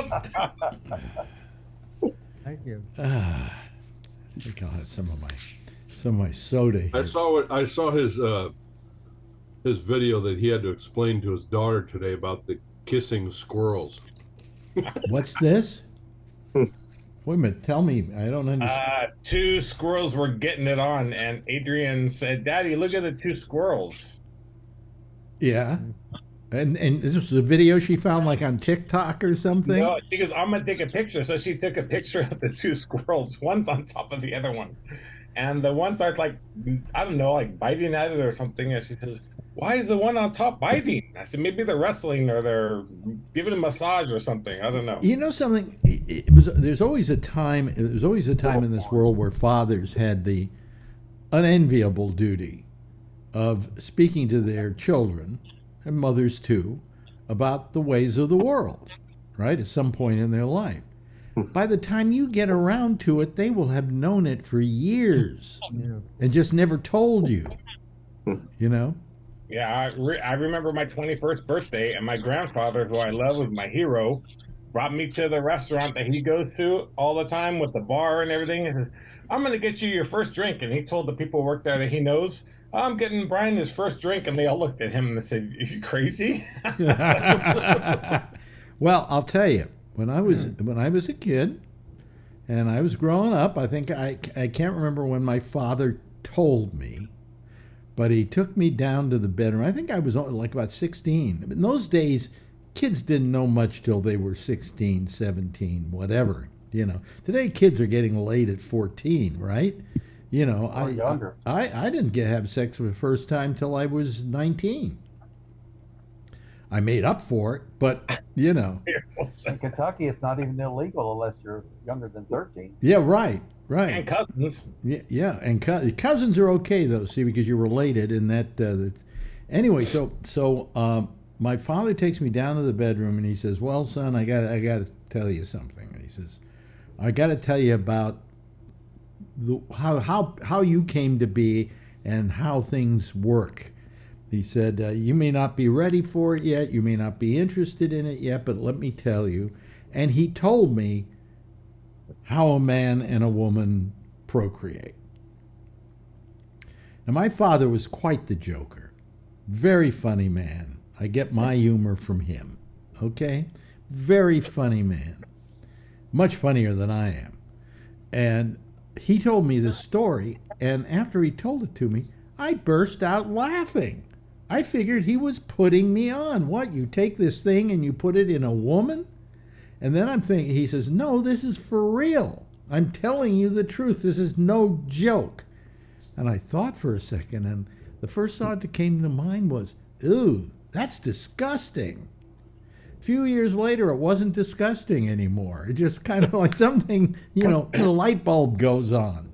Thank you. I think I'll have some of my soda here. I saw his video that he had to explain to his daughter today about the kissing squirrels. What's this? Wait a minute. Tell me. I don't understand. Two squirrels were getting it on, and Adrian said, "Daddy, look at the two squirrels." Yeah. And this was a video she found like on TikTok or something? No, she goes, "I'm going to take a picture." So she took a picture of the two squirrels. One's on top of the other one. And the one starts like, I don't know, like biting at it or something. And she says, "Why is the one on top biting?" I said, "Maybe they're wrestling or they're giving a massage or something. I don't know." You know something? There's always a time in this world where fathers had the unenviable duty of speaking to their children, and mothers too, about the ways of the world, right? At some point in their life. By the time you get around to it, they will have known it for years and just never told you, Yeah, I remember my 21st birthday, and my grandfather, who I love, was my hero, brought me to the restaurant that he goes to all the time with the bar and everything. He says, "I'm going to get you your first drink." And he told the people who work there that he knows, "I'm getting Brian his first drink." And they all looked at him and they said, "Are you crazy?" Well, I'll tell you, when I was a kid and I was growing up, I think I can't remember when my father told me, but he took me down to the bedroom. I think I was like about 16. In those days, kids didn't know much till they were 16, 17, whatever. Today kids are getting laid at 14, right? Or younger. I didn't have sex for the first time till I was 19. I made up for it, but In Kentucky, it's not even illegal unless you're younger than 13. Yeah, right. And cousins. Yeah, and cousins are okay though. See, because you're related, and that. Anyway, so my father takes me down to the bedroom, and he says, "Well, son, I got to tell you something." And he says, "I got to tell you about how you came to be and how things work." He said, "You may not be ready for it yet. You may not be interested in it yet, but let me tell you." And he told me how a man and a woman procreate. Now, my father was quite the joker. Very funny man. I get my humor from him. Okay? Very funny man. Much funnier than I am. And he told me this story, and after he told it to me, I burst out laughing. I figured he was putting me on. What, you take this thing and you put it in a woman? And then I'm thinking, he says, "No, this is for real. I'm telling you the truth. This is no joke." And I thought for a second, and the first thought that came to mind was, "Ooh, that's disgusting." A few years later, it wasn't disgusting anymore. It just kind of like something, the light bulb goes on,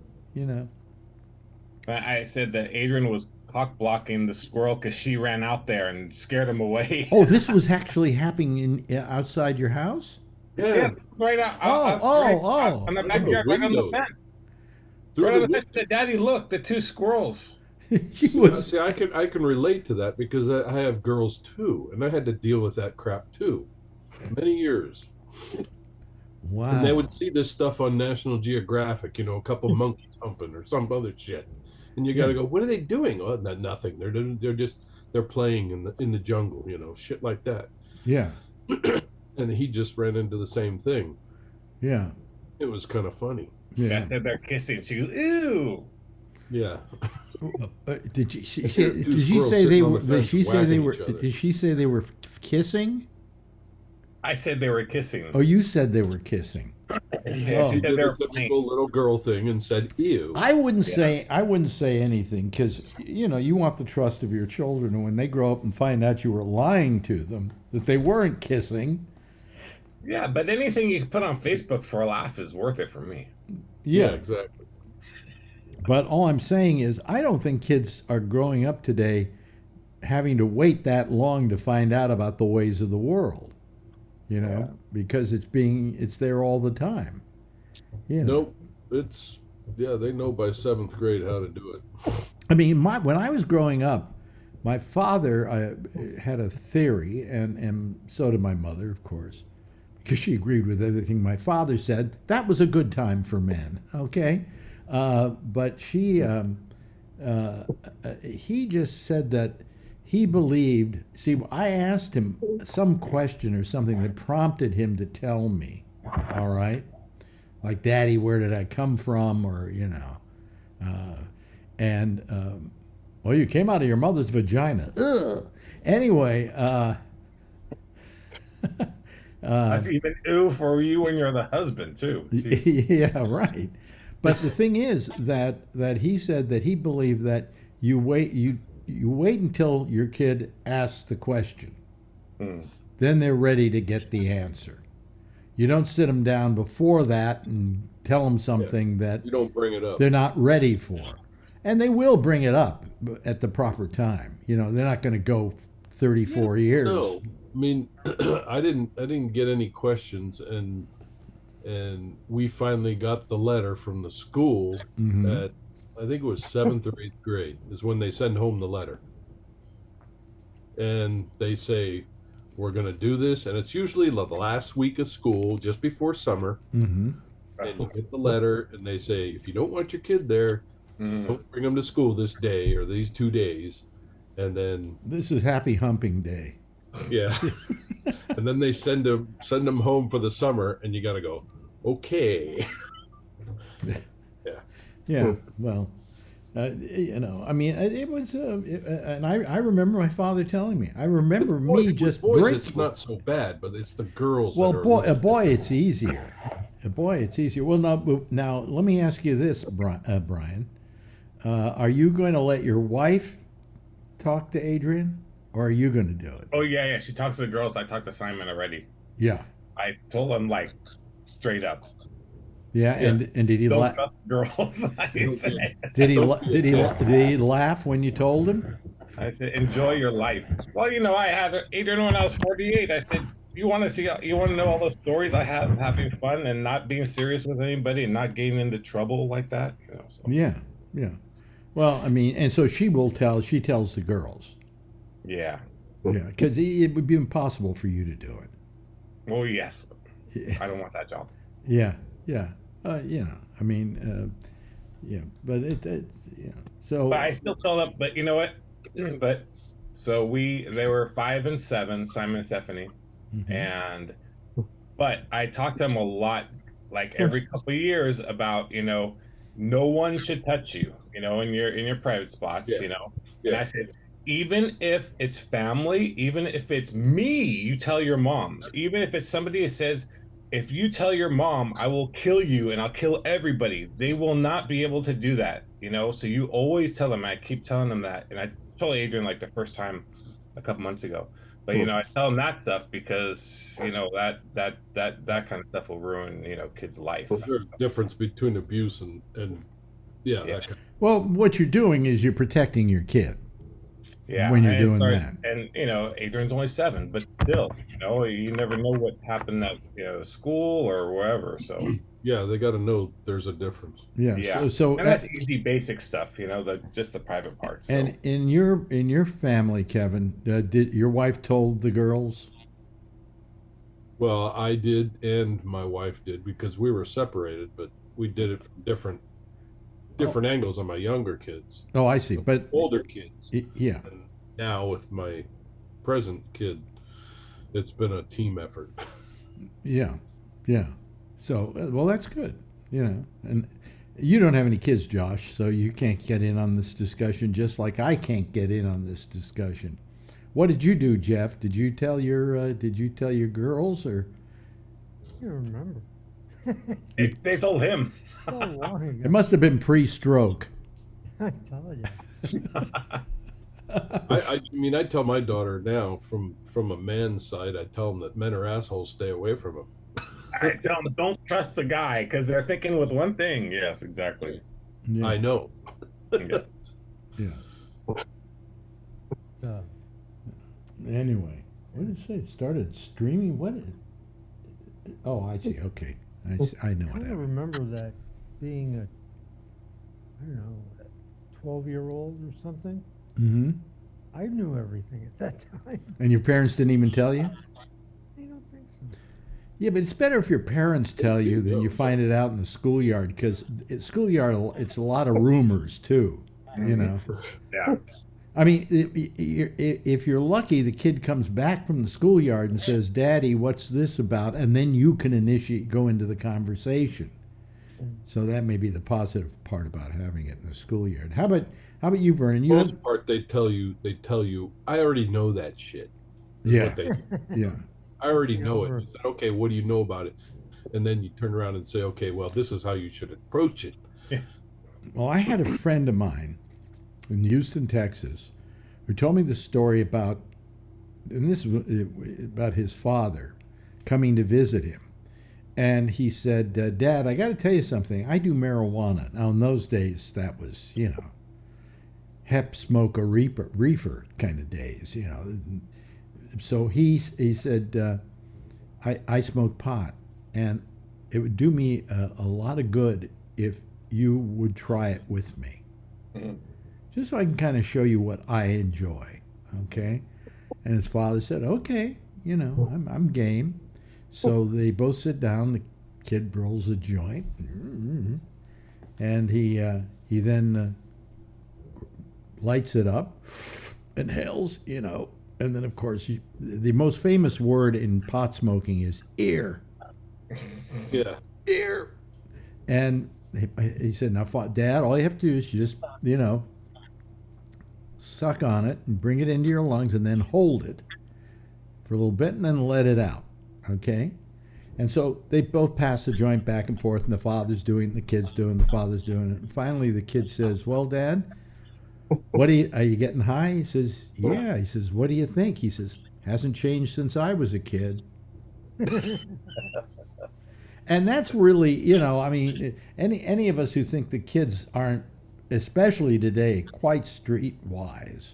I said that Adrian was cock blocking the squirrel because she ran out there and scared him away. Oh, this was actually happening outside your house? Yeah, right out. On the backyard, right on the fence. Right on the fence. Said, "Daddy, look, the two squirrels." See, I can relate to that because I have girls too, and I had to deal with that crap too, many years. Wow. And they would see this stuff on National Geographic, a couple monkeys humping or some other shit, and you got to go, "What are they doing?" "Oh, nothing. They're playing in the jungle, shit like that." Yeah. And he just ran into the same thing. Yeah. It was kind of funny. Yeah. They're kissing. She goes, "Ew." Yeah. Did she say they were? Did she say they were kissing? I said they were kissing. Oh, you said they were kissing. Yeah, Oh. she She said did they a were playing. typical little girl thing and said, "Ew." I wouldn't say anything because you want the trust of your children, and when they grow up and find out you were lying to them that they weren't kissing. Yeah, but anything you can put on Facebook for a laugh is worth it for me. Yeah. Exactly. But all I'm saying is I don't think kids are growing up today having to wait that long to find out about the ways of the world. Because it's there all the time. Nope. They know by 7th grade how to do it. I mean, when I was growing up, my father had a theory, and so did my mother, of course, because she agreed with everything my father said. That was a good time for men, okay? But he just said that he believed. See, I asked him some question or something that prompted him to tell me. All right, like, Daddy, where did I come from? Or well, you came out of your mother's vagina. Ugh. Anyway, That's even ew for you when you're the husband too. Jeez. yeah, right. But the thing is that he said that he believed that you wait until your kid asks the question. Then they're ready to get the answer. You don't sit them down before that and tell them something that You don't bring it up. they're not ready for. And they will bring it up at the proper time. They're not going to go 34 years. No, I mean, I didn't get any questions, and we finally got the letter from the school at, I think it was 7th or 8th grade is when they send home the letter, and they say, we're going to do this, and it's usually the last week of school, just before summer. And you get the letter, and they say, if you don't want your kid there, don't bring them to school this day or these 2 days. And then This is Happy Humping Day. yeah, and then they send them home for the summer, and you got to go, okay. Yeah, well, I mean, it was, and I remember my father telling me. I remember me just boys, it's not so bad, but it's the girls. Well, that are boy, it's easier. Boy, it's easier. Well, now let me ask you this, Brian. Are you going to let your wife talk to Adrian, or are you going to do it? Oh yeah. She talks to the girls. I talked to Simon already. Yeah. I told him like straight up. Yeah, and did he Don't laugh? trust girls. I said. Did he laugh when you told him? I said, enjoy your life. Well, I had Adrian when I was 48. I said, you want to know all those stories I have having fun and not being serious with anybody and not getting into trouble like that? So. Yeah. Well, I mean, and so she tells the girls. Yeah. Yeah, because it would be impossible for you to do it. Well, yes. I don't want that job. Yeah. I mean, but so. But I still tell them, but you know what? So they were 5 and 7, Simon and Stephanie. But I talked to them a lot, like every couple of years about, no one should touch you, in your private spots, And I said, even if it's family, even if it's me, you tell your mom, even if it's somebody who says, if you tell your mom, I will kill you and I'll kill everybody, they will not be able to do that, so you always tell them. I keep telling them that. And I told Adrian like the first time a couple months ago, but I tell them that stuff because that kind of stuff will ruin kids' life. Well, there's a difference between abuse and that kind of. Well, what you're doing is you're protecting your kid. Yeah, when you're doing that. And Adrian's only 7, but still, you never know what happened at school or wherever. So Yeah, they got to know there's a difference. Yeah. So and that's easy, basic stuff. Just the private parts. So. And in your family, Kevin, did your wife told the girls? Well, I did, and my wife did, because we were separated, but we did it from different angles on my younger kids. Oh, I see. But older kids. Yeah. And now with my present kid, it's been a team effort. Yeah. So, well, that's good. And you don't have any kids, Josh, so you can't get in on this discussion, just like I can't get in on this discussion. What did you do, Jeff? Did you tell your girls or? I can't remember. They told him. So long ago. It must have been pre-stroke. I tell you. I mean, I tell my daughter now from a man's side, I tell them that men are assholes, stay away from them. I tell them don't trust the guy because they're thinking with one thing. Yes, exactly. Yeah. I know. Yeah. Yeah. Uh, Anyway, what did it say? It started streaming. What? Oh, I see. Okay, I know I what kind of happened. remember that being I don't know, a 12-year-old or something. Mm-hmm. I knew everything at that time. And your parents didn't even tell you? I don't think so. Yeah, but it's better if your parents tell you than you find it out in the schoolyard, because schoolyard, it's a lot of rumors too. You know. Yeah. I mean, if you're lucky, the kid comes back from the schoolyard and says, "Daddy, what's this about?" And then you can go into the conversation. So that may be the positive part about having it in the schoolyard. How about you, Vernon? You Most part, they tell you, I already know that shit. is Yeah. what they do. Yeah. I already know Over. it. You said, okay, what do you know about it? And then you turn around and say, okay, well, this is how you should approach it. Well, I had a friend of mine in Houston, Texas, who told me the story about, and this was about his father coming to visit him. And he said, Dad, I got to tell you something. I do marijuana. Now, in those days, that was, hep, smoke, or reefer kind of days, So he said, I smoke pot, and it would do me a lot of good if you would try it with me. Mhm. Just so I can kind of show you what I enjoy, okay? And his father said, okay, I'm game. So they both sit down, the kid rolls a joint, and he then lights it up, inhales, and then, of course, the most famous word in pot smoking is ear. Yeah. Ear. And he said, now, Dad, all you have to do is just, suck on it and bring it into your lungs and then hold it for a little bit and then let it out, okay? And so they both pass the joint back and forth, and the father's doing it, the kid's doing it, the father's doing it. And finally the kid says, well, Dad, are you getting high? He says, yeah. He says, what do you think? He says, hasn't changed since I was a kid. And that's really, I mean, any of us who think the kids aren't, especially today, quite streetwise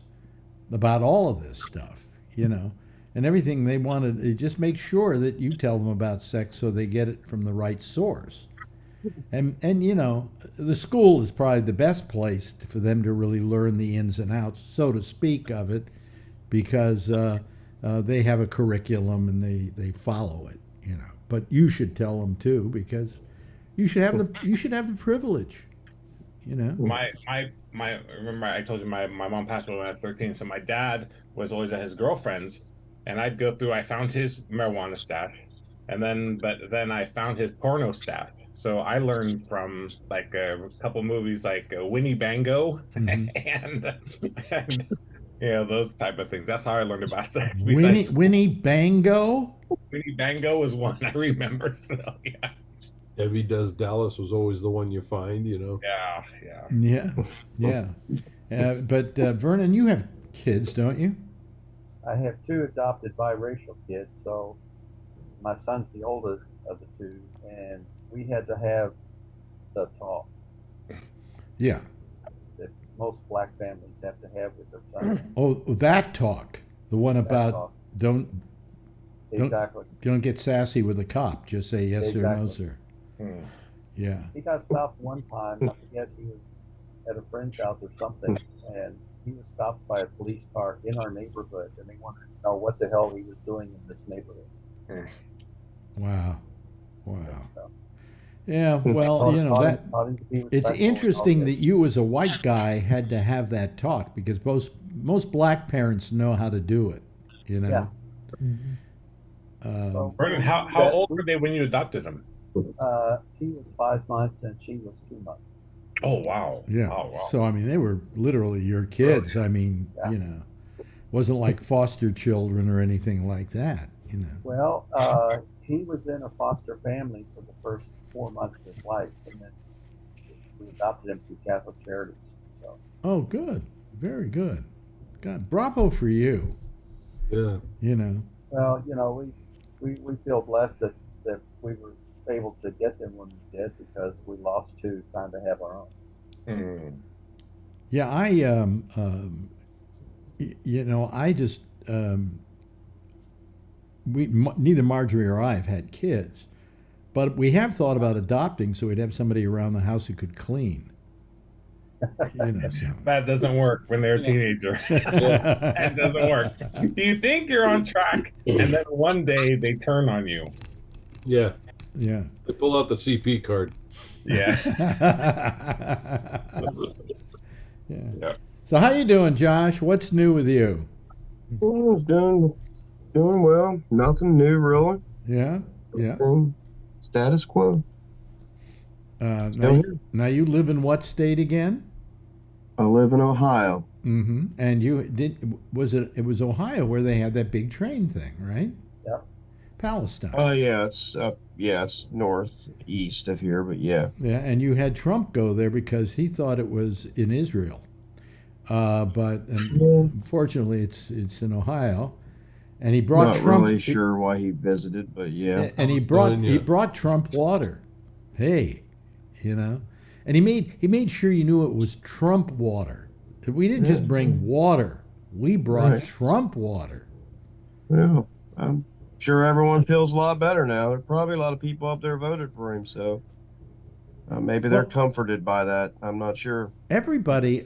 about all of this stuff, and everything they want to just make sure that you tell them about sex so they get it from the right source. And the school is probably the best place for them to really learn the ins and outs, so to speak, of it, because they have a curriculum and they follow it, But you should tell them too, because you should have the privilege, My remember I told you my mom passed away when I was 13, so my dad was always at his girlfriend's, and I found his marijuana stash, but then I found his porno stash. So I learned from like a couple movies like Winnie Bango and those type of things. That's how I learned about sex. Winnie Bango? Winnie Bango was one I remember. So yeah. Debbie Does Dallas was always the one you find, Yeah. But Vernon, you have kids, don't you? I have two adopted biracial kids, so my son's the oldest of the two, and we had to have the talk Yeah. that most black families have to have with their sons. Oh, that talk. The one about talk. don't Exactly. get sassy with a cop. Just say yes or no, Exactly. sir. Hmm. Yeah. He got stopped one time. I forget, he was at a friend's house or something, and he was stopped by a police car in our neighborhood, and they wanted to know what the hell he was doing in this neighborhood. Wow. So, Yeah, well, taught him to be it's respectful and interesting all that you as a white guy had to have that talk, because most black parents know how to do it, Yeah. So, Vernon, how old were they when you adopted them? he was 5 months and she was 2 months. Oh wow. Yeah. Oh, wow. So I mean, they were literally your kids. I mean, Yeah. Wasn't like foster children or anything like that, you know. Well, he was in a foster family for the first 4 months of his life, and then we adopted him through Catholic Charities. So. Oh, good. Very good. God, bravo for you. Yeah. You know. Well, we feel blessed that we were able to get them when we did, because we lost two trying to have our own. Yeah, I I just neither Marjorie or I have had kids, but we have thought about adopting, so we'd have somebody around the house who could clean. You know, so. That doesn't work when they're a teenager. That doesn't work. You think you're on track, and then one day they turn on you. Yeah. Yeah. They pull out the CP card. Yeah. Yeah. So how you doing, Josh? What's new with you? Doing well. Nothing new, really. Yeah. Yeah. Status quo. Now you live in what state again? I live in Ohio. Mm-hmm. And it was Ohio where they had that big train thing, right? Yeah. Palestine. Oh yeah, it's it's northeast of here, but yeah. Yeah, and you had Trump go there because he thought it was in Israel, but unfortunately it's in Ohio, and he brought Not Trump. really sure why he visited, but yeah. And he brought Trump water. Hey, you know, and he made sure you knew it was Trump water. We didn't just bring water; we brought Trump water. Yeah, I'm sure everyone feels a lot better now. There are probably a lot of people up there voted for him, so maybe they're comforted by that. I'm not sure. Everybody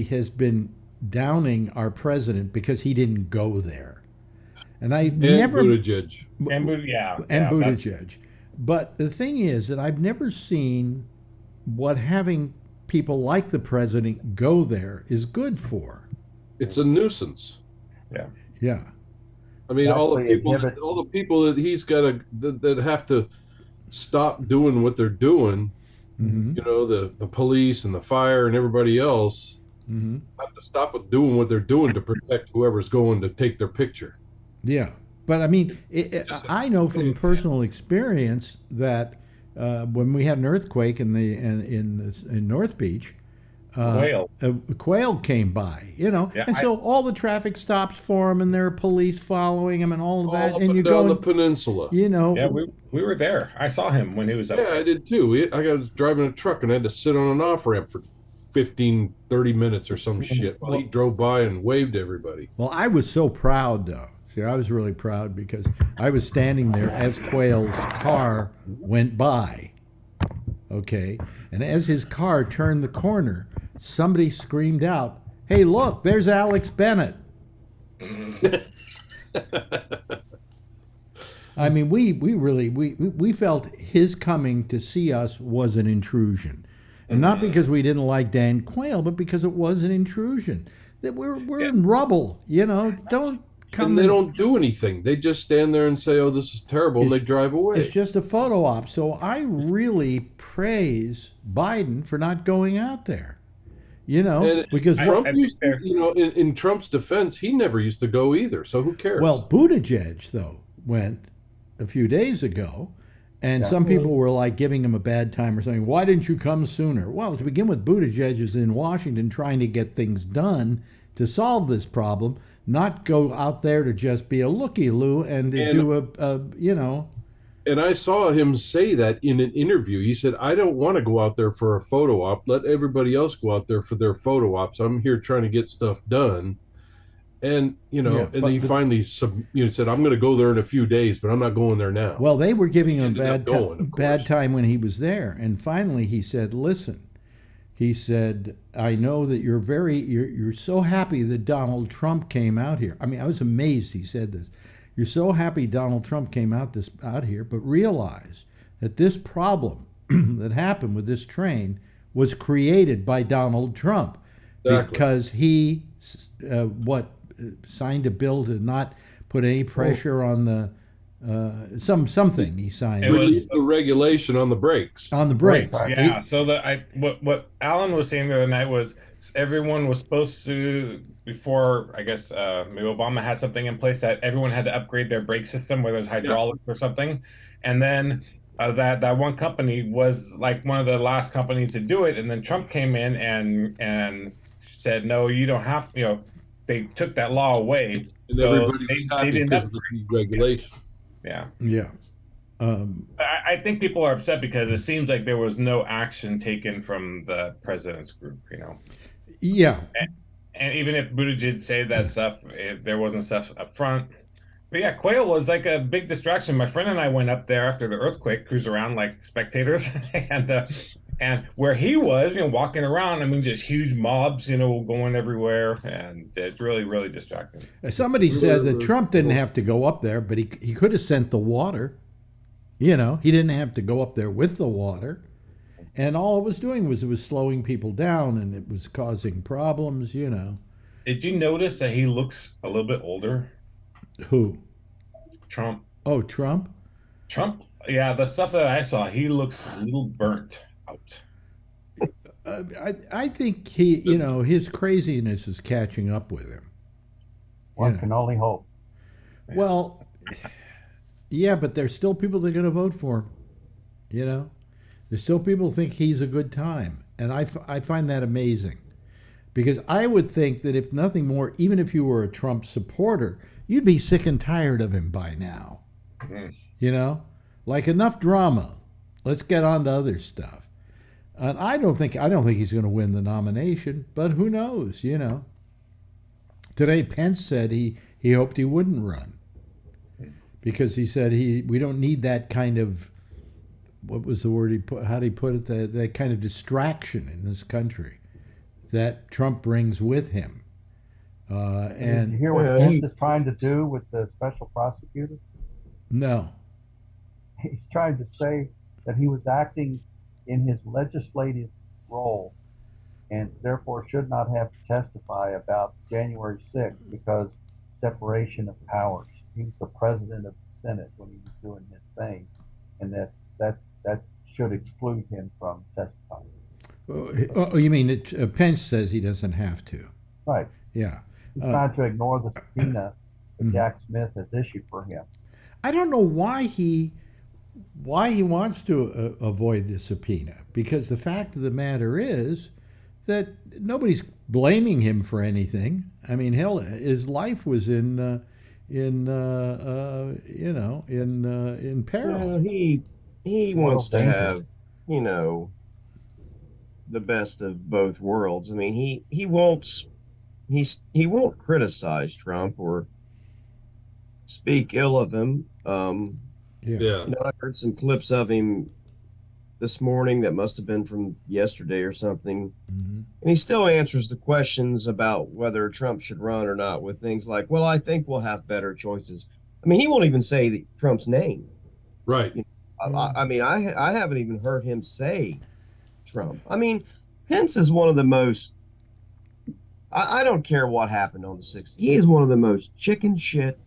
has been downing our president because he didn't go there, and Buttigieg. And Buttigieg. But the thing is that I've never seen what having people like the president go there is good for. It's a nuisance. Yeah. Yeah. I mean, all the people that he's got that have to stop doing what they're doing. Mm-hmm. You know, the police and the fire and everybody else have to stop with doing what they're doing to protect whoever's going to take their picture. Yeah. But I mean, I know from personal experience that when we had an earthquake in North Beach, quail came by, you know, and so all the traffic stops for him, and there are police following him, and all of that. And you go down the peninsula, you know. Yeah, we were there. I saw him when he was up. Yeah, I did too. I was driving a truck and I had to sit on an off ramp for 15, 30 minutes or some shit while he drove by and waved to everybody. Well, I was so proud though. See, I was really proud because I was standing there as Quayle's car went by. Okay. And as his car turned the corner, somebody screamed out, "Hey, look, there's Alex Bennett." I mean, we felt his coming to see us was an intrusion. And not because we didn't like Dan Quayle, but because it was an intrusion. That we're in rubble, you know. Don't come. And they don't do anything. They just stand there and say, "Oh, this is terrible," and they drive away. It's just a photo op. So I really praise Biden for not going out there. You know, and because Trump used to, you know, in Trump's defense, he never used to go either. So who cares? Well, Buttigieg though went a few days ago, and some people were like giving him a bad time or something. Why didn't you come sooner? Well, to begin with, Buttigieg is in Washington trying to get things done to solve this problem, not go out there to just be a looky-loo and do a you know. And I saw him say that in an interview. He said, "I don't want to go out there for a photo op. Let everybody else go out there for their photo ops. I'm here trying to get stuff done." And, you know, and he finally said, "I'm going to go there in a few days, but I'm not going there now." Well, they were giving him a bad time when he was there. And finally he said, "Listen," he said, "I know that you're so happy that Donald Trump came out here." I mean, I was amazed he said this. "You're so happy Donald Trump came out here, but realize that this problem that happened with this train was created by Donald Trump because he signed a bill to not put any pressure on the something he signed. Released the regulation on the brakes. On the brakes. Yeah. So what Alan was saying the other night was, everyone was supposed to, before, I guess, maybe Obama had something in place that everyone had to upgrade their brake system, whether it was hydraulics or something. And then that one company was like one of the last companies to do it. And then Trump came in and said, no, you don't have, they took that law away. And so everybody they, was they happy didn't because of the deregulation. Yeah. Yeah. I think people are upset because it seems like there was no action taken from the president's group, Yeah. And even if Buttigieg said that stuff, there wasn't stuff up front. But yeah, quail was like a big distraction. My friend and I went up there after the earthquake, cruise around like spectators, and where he was, walking around, I mean, just huge mobs, going everywhere, and it's really, really distracting. Somebody said that Trump didn't have to go up there, but he could have sent the water. He didn't have to go up there with the water. And all it was doing was it was slowing people down, and it was causing problems, Did you notice that he looks a little bit older? Who? Trump. Oh, Trump? Trump, yeah, the stuff that I saw, he looks a little burnt out. I think he, his craziness is catching up with him. One can only hope. Well, yeah, but there's still people that are going to vote for him, There's still people who think he's a good time. And I find that amazing. Because I would think that if nothing more, even if you were a Trump supporter, you'd be sick and tired of him by now. Mm-hmm. Like enough drama. Let's get on to other stuff. And I don't think he's going to win the nomination, but who knows, Today Pence said he hoped he wouldn't run. Because he said we don't need that kind of, what was the word he put, how did he put it, that kind of distraction in this country that Trump brings with him. Did you hear what Pence is trying to do with the special prosecutor? No. He's trying to say that he was acting in his legislative role and therefore should not have to testify about January 6th because separation of powers. He was the president of the Senate when he was doing his thing, and that should exclude him from testifying. Oh, you mean that Pence says he doesn't have to? Right. Yeah. He's trying to ignore the subpoena that Jack Smith has issued for him. I don't know why he wants to avoid the subpoena, because the fact of the matter is that nobody's blaming him for anything. I mean, hell, his life was in peril. Well, he wants to have, the best of both worlds. I mean, he won't criticize Trump or speak ill of him. Yeah. I heard some clips of him this morning that must have been from yesterday or something. Mm-hmm. And he still answers the questions about whether Trump should run or not with things like, well, I think we'll have better choices. I mean, he won't even say Trump's name. Right. I mean, I haven't even heard him say Trump. I mean, Pence is one of the most, I don't care what happened on the 6th. He is one of the most chicken shit,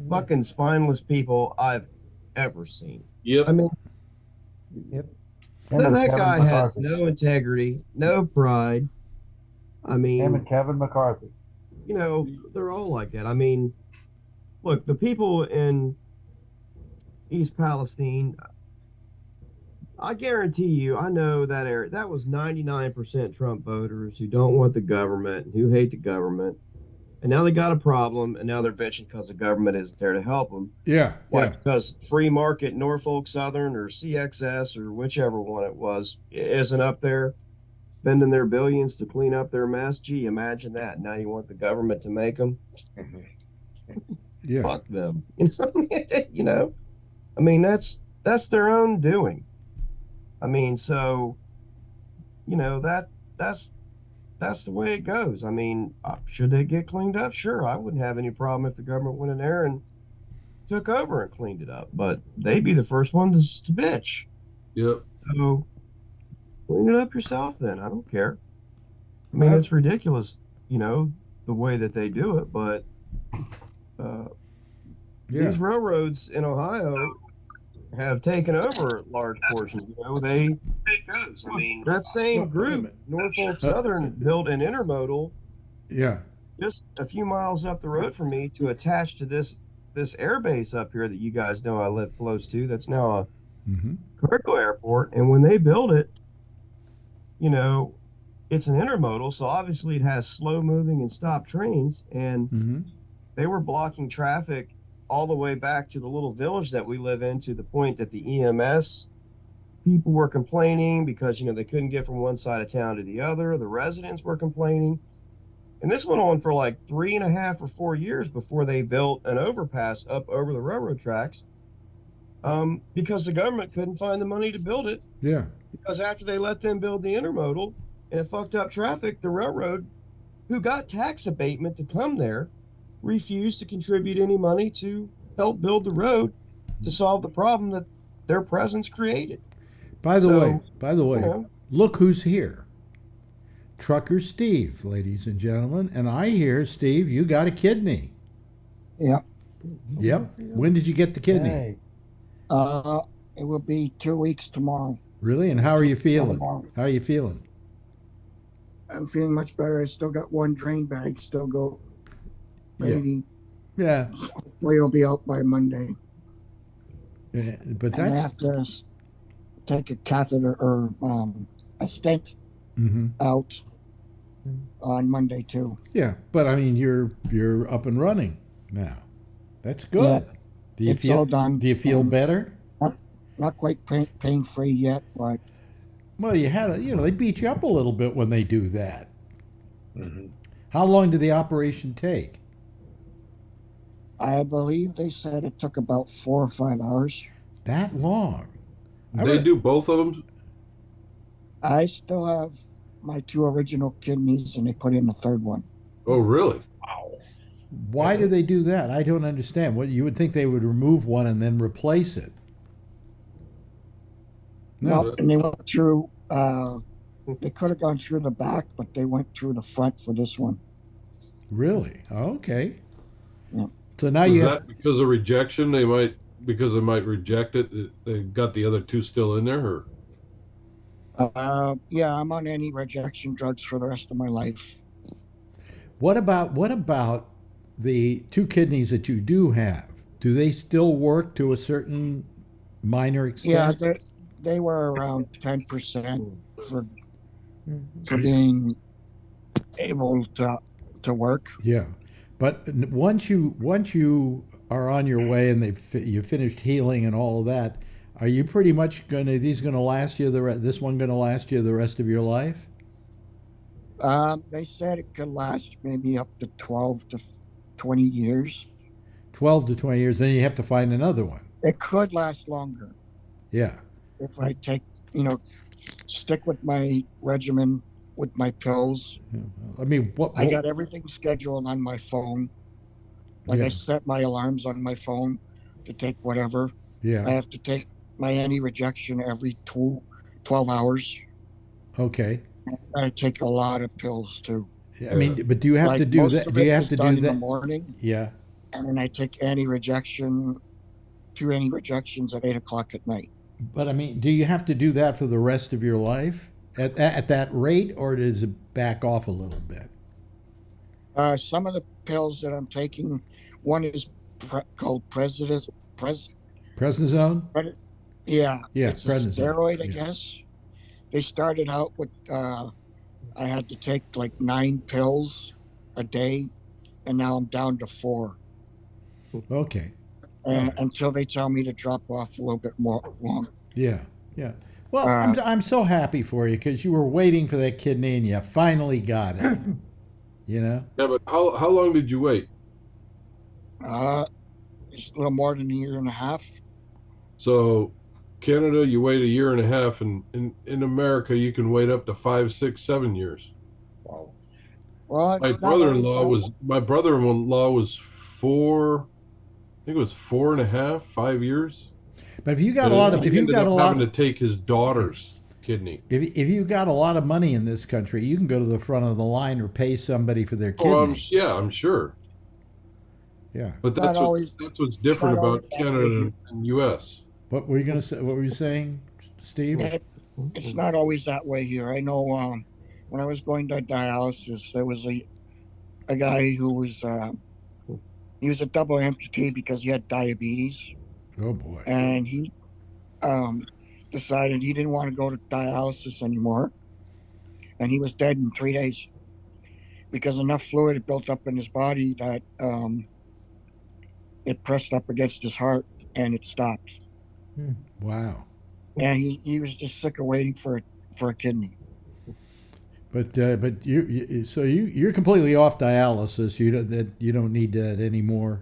fucking spineless people I've ever seen. Yep. I mean, Yep. that guy has no integrity, no pride. I mean, Him and Kevin McCarthy. They're all like that. I mean, look, the people in East Palestine, I guarantee you, I know that area, that was 99% Trump voters who don't want the government and who hate the government. And now they got a problem, and now they're bitching because the government isn't there to help them. Yeah. Why? Because Free Market, Norfolk Southern, or CXS, or whichever one it was, isn't up there spending their billions to clean up their mess. Gee, imagine that. Now you want the government to make them? Yeah. Fuck them. I mean, that's their own doing. I mean, so, that's the way it goes. I mean, should they get cleaned up? Sure, I wouldn't have any problem if the government went in there and took over and cleaned it up. But they'd be the first one to bitch. Yep. So clean it up yourself then. I don't care. I mean, it's ridiculous, the way that they do it. But these railroads in Ohio have taken over large portions. You know, they that same Well, group, Norfolk Southern, built an intermodal Yeah. just a few miles up the road from me to attach to this air base up here that you guys know I live close to. That's now a Mm-hmm. cargo airport. And when they build it, you know, it's an intermodal, so obviously it has slow moving and stop trains. And Mm-hmm. they were blocking traffic all the way back to the little village that we live in, to the point that the EMS people were complaining because, you know, they couldn't get from one side of town to the other. The residents were complaining. And this went on for like 3.5 or 4 years before they built an overpass up over the railroad tracks, because the government couldn't find the money to build it. Yeah. Because after they let them build the intermodal and it fucked up traffic, the railroad, who got tax abatement to come there, refused to contribute any money to help build the road to solve the problem that their presence created. By the So, way, you know, look who's here. Trucker Steve, ladies and gentlemen. And I hear, Steve, you got a kidney. Yep. Yep. When did you get the kidney? Hey, It will be 2 weeks tomorrow. Really? And how are you feeling? Tomorrow. How are you feeling? I'm feeling much better. I still got one drain bag. Still go. Yeah. Maybe. Yeah. Hopefully it'll be out by Monday. But And I that's. have to take a catheter or a stent Mm-hmm. out on Monday too. Yeah. But I mean, you're up and running now. That's good. Yeah. Do you It's feel? all done. Do you feel better? Not quite pain free yet, but Well, you had they beat you up a little bit when they do that. Mm-hmm. How long did the operation take? I believe they said it took about 4 or 5 hours. That long? They do both of them? I still have my 2 original kidneys, and they put in a third one. Oh, really? Wow. Why do they do that? I don't understand. What you would think they would remove one and then replace it. No. Well, and they went through. They could have gone through the back, but they went through the front for this one. Really? Okay. Yeah. So now Is you that have. because of rejection? Because they might reject it. They got the other two still in there, or Yeah, I'm on any rejection drugs for the rest of my life. What about the 2 kidneys that you do have? Do they still work to a certain minor Yeah, extent? they were around 10% for being able to work. Yeah. But once you are on your way and you finished healing and all of that, are you pretty much this one going to last you the rest of your life? They said it could last maybe up to 12 to 20 years. 12 to 20 years, then you have to find another one. It could last longer Yeah. if I stick with my regimen with my pills. I mean, I got everything scheduled on my phone. Like Yeah. I set my alarms on my phone to take whatever. I Yeah. have to take my anti-rejection every 12 hours. Okay. I take a lot of pills too. I mean, but do you have Like to do most that? of Do you it have is to done do in the that? morning, Yeah. and then I take anti-rejection, 2 anti-rejections at 8 o'clock at night. But I mean, do you have to do that for the rest of your life at that rate, or does it back off a little bit? Some of the pills that I'm taking, one is called Prednisone. Yeah, Yeah, it's a prednisone. steroid, I Yeah. guess. They started out with I had to take like 9 pills a day, and now I'm down to 4. Okay. Until they tell me to drop off a little bit more long. Yeah. Yeah. Well, Uh, I'm so happy for you because you were waiting for that kidney and you finally got it. You know. yeah. But how long did you wait? It's a little more than a year and a half. So, Canada, you wait a year and a half, and in America, you can wait up to 5, 6, 7 years. Wow. Well, My it's not always my brother-in-law was 4. I think it was 4.5, 5 years. But if you got And a lot of, he if you ended got up a lot, having to take his daughter's kidney. if you got a lot of money in this country, you can go to the front of the line or pay somebody for their kidney. Oh, I'm sure. Yeah. But Not always- that's what's different not always about that Canada way. and U.S. What were you going to say? What were you saying, Steve? It's not always that way here. I know when I was going to dialysis, there was a guy who was he was a double amputee because he had diabetes, Oh boy. and he decided he didn't want to go to dialysis anymore, and he was dead in 3 days because enough fluid had built up in his body that it pressed up against his heart and it stopped. Wow. And he was just sick of waiting for a kidney. But you're completely off dialysis. You don't need that anymore.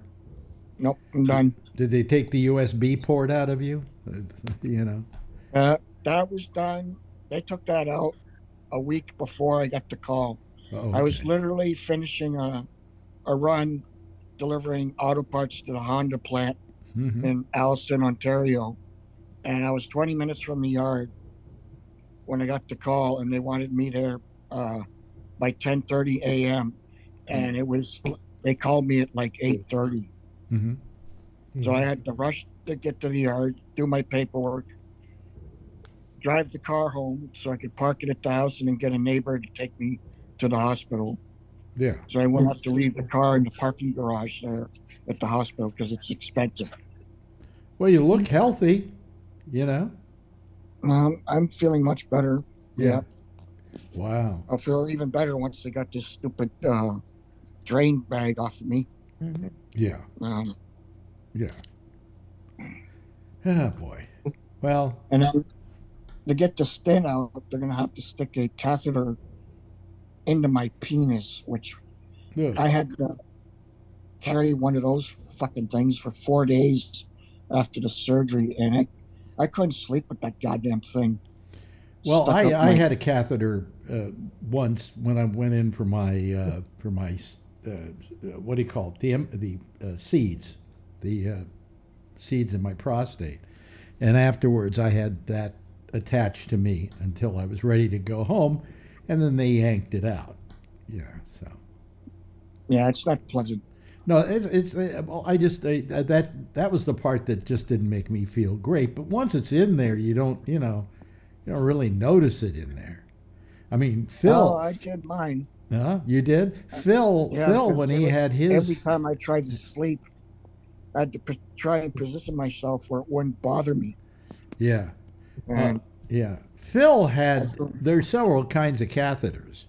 Nope, I'm done. Did they take the USB port out of you? You know. That was done. They took that out a week before I got the call. Okay. I was literally finishing a run delivering auto parts to the Honda plant in Alliston, Ontario. And I was 20 minutes from the yard when I got the call, and they wanted me there by 10:30 a.m. And they called me at like 8:30. So I had to rush to get to the yard, do my paperwork, drive the car home so I could park it at the house and then get a neighbor to take me to the hospital. Yeah. So I wouldn't have to leave the car in the parking garage there at the hospital because it's expensive. Well, you look healthy, you know. I'm feeling much better. Yeah. Wow. I'll feel even better once they got this stupid drain bag off of me. Yeah. Yeah. Oh boy. Well. And then to get the stent out, they're gonna have to stick a catheter into my penis, which I had to carry one of those fucking things for 4 days after the surgery, and I couldn't sleep with that goddamn thing. Well, I had a catheter once when I went in for my what do you call it? The seeds, the seeds in my prostate, and afterwards I had that attached to me until I was ready to go home, and then they yanked it out. Yeah, so. Yeah, it's not pleasant. No, it's I just that was the part that just didn't make me feel great. But once it's in there, you don't really notice it in there. I mean, Phil. Oh, I did mine. You did? Phil, when he had his. Every time I tried to sleep, I had to try and position myself where it wouldn't bother me. Yeah. And yeah. Phil had, there's several kinds of catheters.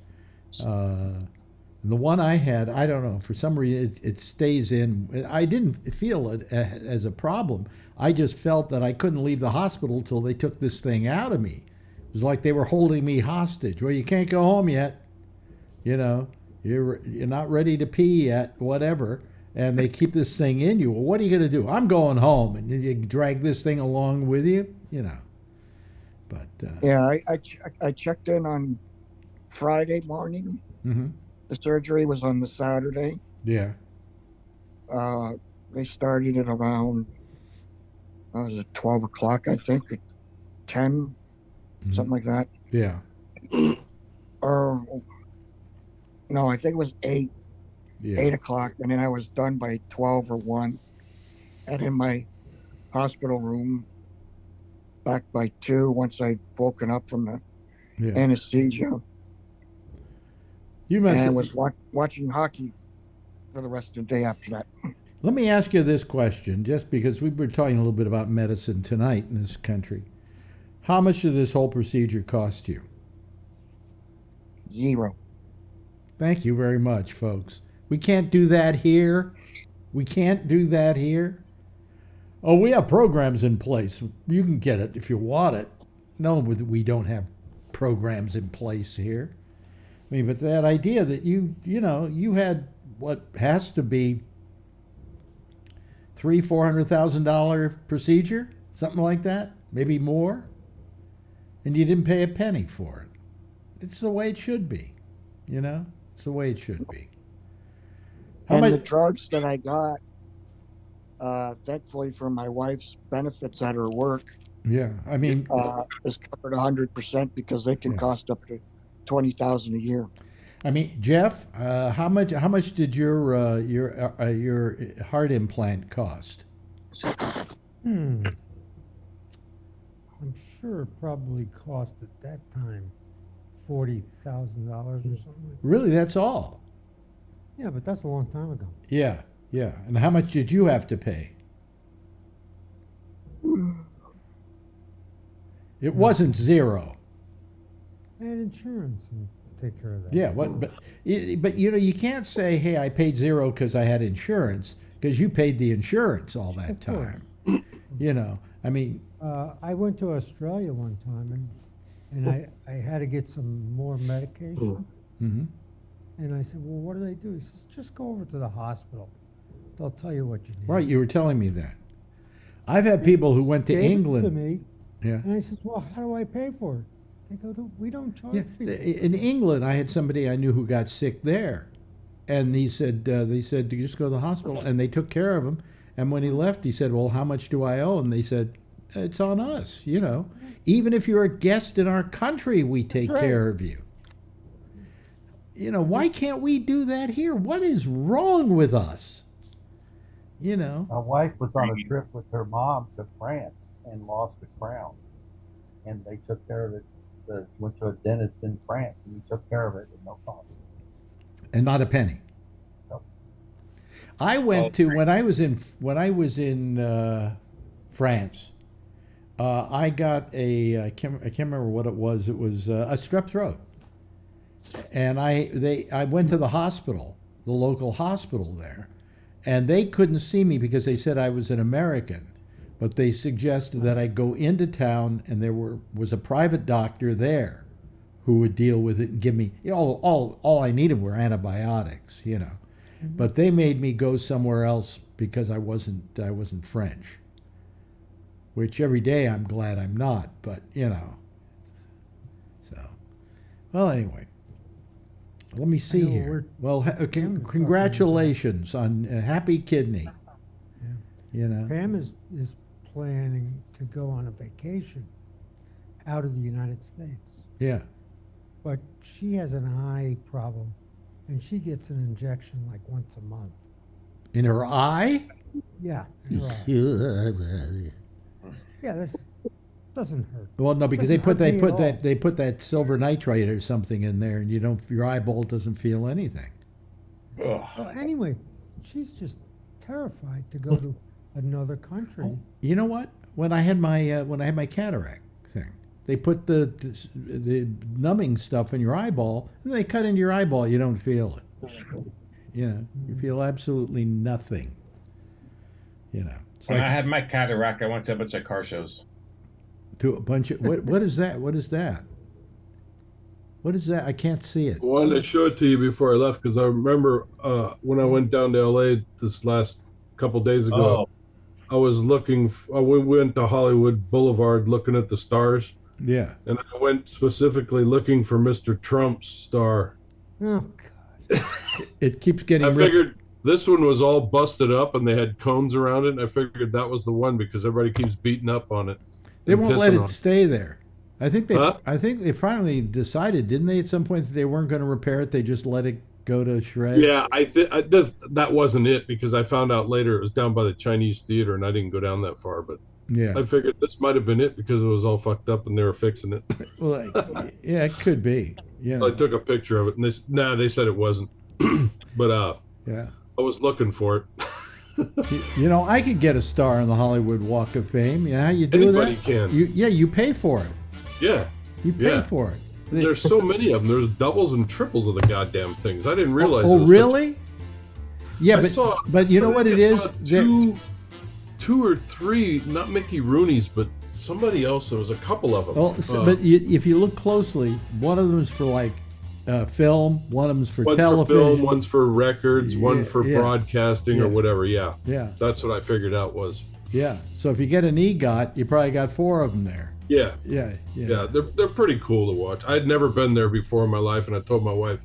The one I had, I don't know, for some reason it stays in. I didn't feel it as a problem. I just felt that I couldn't leave the hospital till they took this thing out of me. It was like they were holding me hostage. Well, you can't go home yet. You know, you're not ready to pee yet, whatever. And they keep this thing in you. Well, what are you going to do? I'm going home. And you drag this thing along with you, you know. But yeah, I checked in on Friday morning. The surgery was on the Saturday. Yeah. They started at around, was it 12 o'clock, I think, or 10, something like that. Yeah. Or, no, I think it was 8. Yeah. 8 o'clock, and then I was done by 12 or 1, and in my hospital room back by 2 once I'd woken up from the anesthesia. You must and I was watching hockey for the rest of the day after that. Let me ask you this question, just because we were talking a little bit about medicine tonight in this country. How much did this whole procedure cost you? 0. Thank you very much, folks. We can't do that here. We can't do that here. Oh, we have programs in place. You can get it if you want it. No, we don't have programs in place here. I mean, but that idea that you had what has to be $300,000-$400,000 procedure, something like that, maybe more, and you didn't pay a penny for it. It's the way it should be, you know. It's the way it should be. The drugs that I got, thankfully for my wife's benefits at her work, yeah, I mean, is covered 100% because they can cost up to $20,000 a year. I mean, Jeff, how much did your heart implant cost? I'm sure it probably cost at that time $40,000 or something. Really, that's all? Yeah, but that's a long time ago. Yeah, yeah. And how much did you have to pay? It wasn't zero. I had insurance and take care of that. Yeah, but you know, you can't say, "Hey, I paid zero because I had insurance," because you paid the insurance all that Of course. time. You know, I mean, I went to Australia one time and I had to get some more medication. mhm. And I said, well, what do they do? He says, just go over to the hospital. They'll tell you what you need. Right, you were telling me that. I've had people who went to Gave it England. to me, Yeah. and I said, well, how do I pay for it? They go, we don't charge Yeah, people. in England, I had somebody I knew who got sick there, and they said, "You just go to the hospital," and they took care of him. And when he left, he said, "Well, how much do I owe?" And they said, "It's on us. You know, even if you're a guest in our country, we take right. care of you." You know, why can't we do that here? What is wrong with us? You know, My wife was on a trip with her mom to France and lost a crown, and they took care of it. Went to a dentist in France, and he took care of it at no cost. and not a penny. Nope. I went to when I was in France. I got I can't remember what it was. It was a strep throat, and I went to the hospital, the local hospital there, and they couldn't see me because they said I was an American, but they suggested that I go into town, and there was a private doctor there who would deal with it and give me, you know, all I needed were antibiotics, you know. Mm-hmm. But they made me go somewhere else because I wasn't French. Which every day I'm glad I'm not, but you know. So, well, anyway, let me see know, here. Well, Pam is congratulations on happy kidney. Yeah. You know. Pam is planning to go on a vacation out of the United States. Yeah. But she has an eye problem, and she gets an injection like once a month. In her eye. Yeah. in her eye. Yeah, this doesn't hurt. Well, no, because Doesn't hurt me at all. they put that silver nitrate or something in there, and your eyeball doesn't feel anything. Ugh. Well, anyway, she's just terrified to go to another country. You know what? When I had my cataract thing, they put the numbing stuff in your eyeball, and they cut into your eyeball. You don't feel it. You know, you feel absolutely nothing. You know, it's When like I had my cataract, I went to a bunch of car shows. to a bunch of what is that? What is that? What is that? I can't see it. I wanted to show it to you before I left because I remember when I went down to LA this last couple days ago, I was looking. We went to Hollywood Boulevard looking at the stars, Yeah. and I went specifically looking for Mr. Trump's star. Oh, God. It keeps getting. I ripped. figured this one was all busted up and they had cones around it, and I figured that was the one because everybody keeps beating up on it. They and won't let pissing it on stay there. I think they. Huh? I think they finally decided, didn't they, at some point that they weren't going to repair it? They just let it go to shreds. Yeah, I think that wasn't it because I found out later it was down by the Chinese theater, and I didn't go down that far. But Yeah. I figured this might have been it because it was all fucked up and they were fixing it. Well, yeah, it could be. Yeah. So I took a picture of it, and they said it wasn't. But Yeah. I was looking for it. You know, I could get a star on the Hollywood Walk of Fame. You know how you do Anybody that? can. You pay for it. Yeah, You pay Yeah. for it. there's so many of them. There's doubles and triples of the goddamn things. I didn't realize. Oh, there was really? Yeah, but you know what it is? Two or three, not Mickey Rooney's, but somebody else. There was a couple of them. Well, if you look closely, one of them is for like film, one of them's for one's television. for film, one's for records, one Yeah, for yeah. broadcasting or Yeah. whatever. Yeah, Yeah, that's what I figured out was. yeah. So if you get an EGOT, you probably got 4 of them there. Yeah, Yeah, yeah. yeah, they're pretty cool to watch. I'd never been there before in my life, and I told my wife,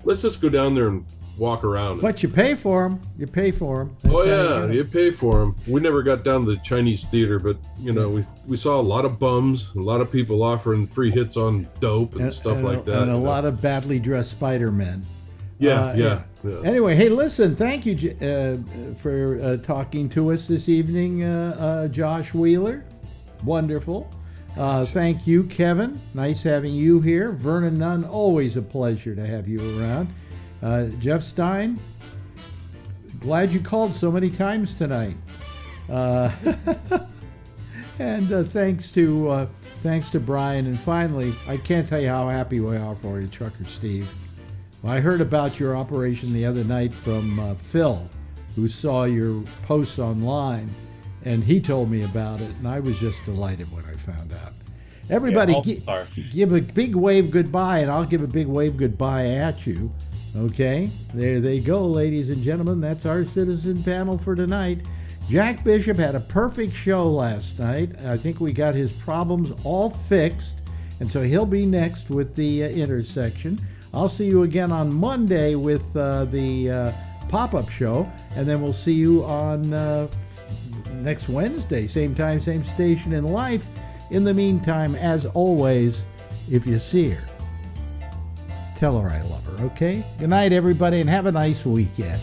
let's just go down there and walk around. But you pay for them. You pay for them. Oh yeah, you pay for them. We never got down to the Chinese theater, but you know, we saw a lot of bums, a lot of people offering free hits on dope and stuff like that. And a you know. lot of badly dressed Spider-Men. Yeah, yeah. Anyway, hey, listen, thank you for talking to us this evening, Josh Wheeler. Wonderful. Thank you, Kevin. Nice having you here. Vernon Nunn, always a pleasure to have you around. Jeff Stein, glad you called so many times tonight. And thanks to Brian. And finally, I can't tell you how happy we are for you, Trucker Steve. I heard about your operation the other night from Phil, who saw your posts online, and he told me about it, and I was just delighted when I found out. Everybody, give a big wave goodbye, and I'll give a big wave goodbye at you. Okay? There they go, ladies and gentlemen. That's our citizen panel for tonight. Jack Bishop had a perfect show last night. I think we got his problems all fixed, and so he'll be next with the intersection. I'll see you again on Monday with the pop-up show, and then we'll see you on next Wednesday, same time, same station in life. In the meantime, as always, if you see her, tell her I love her, okay? Good night, everybody, and have a nice weekend.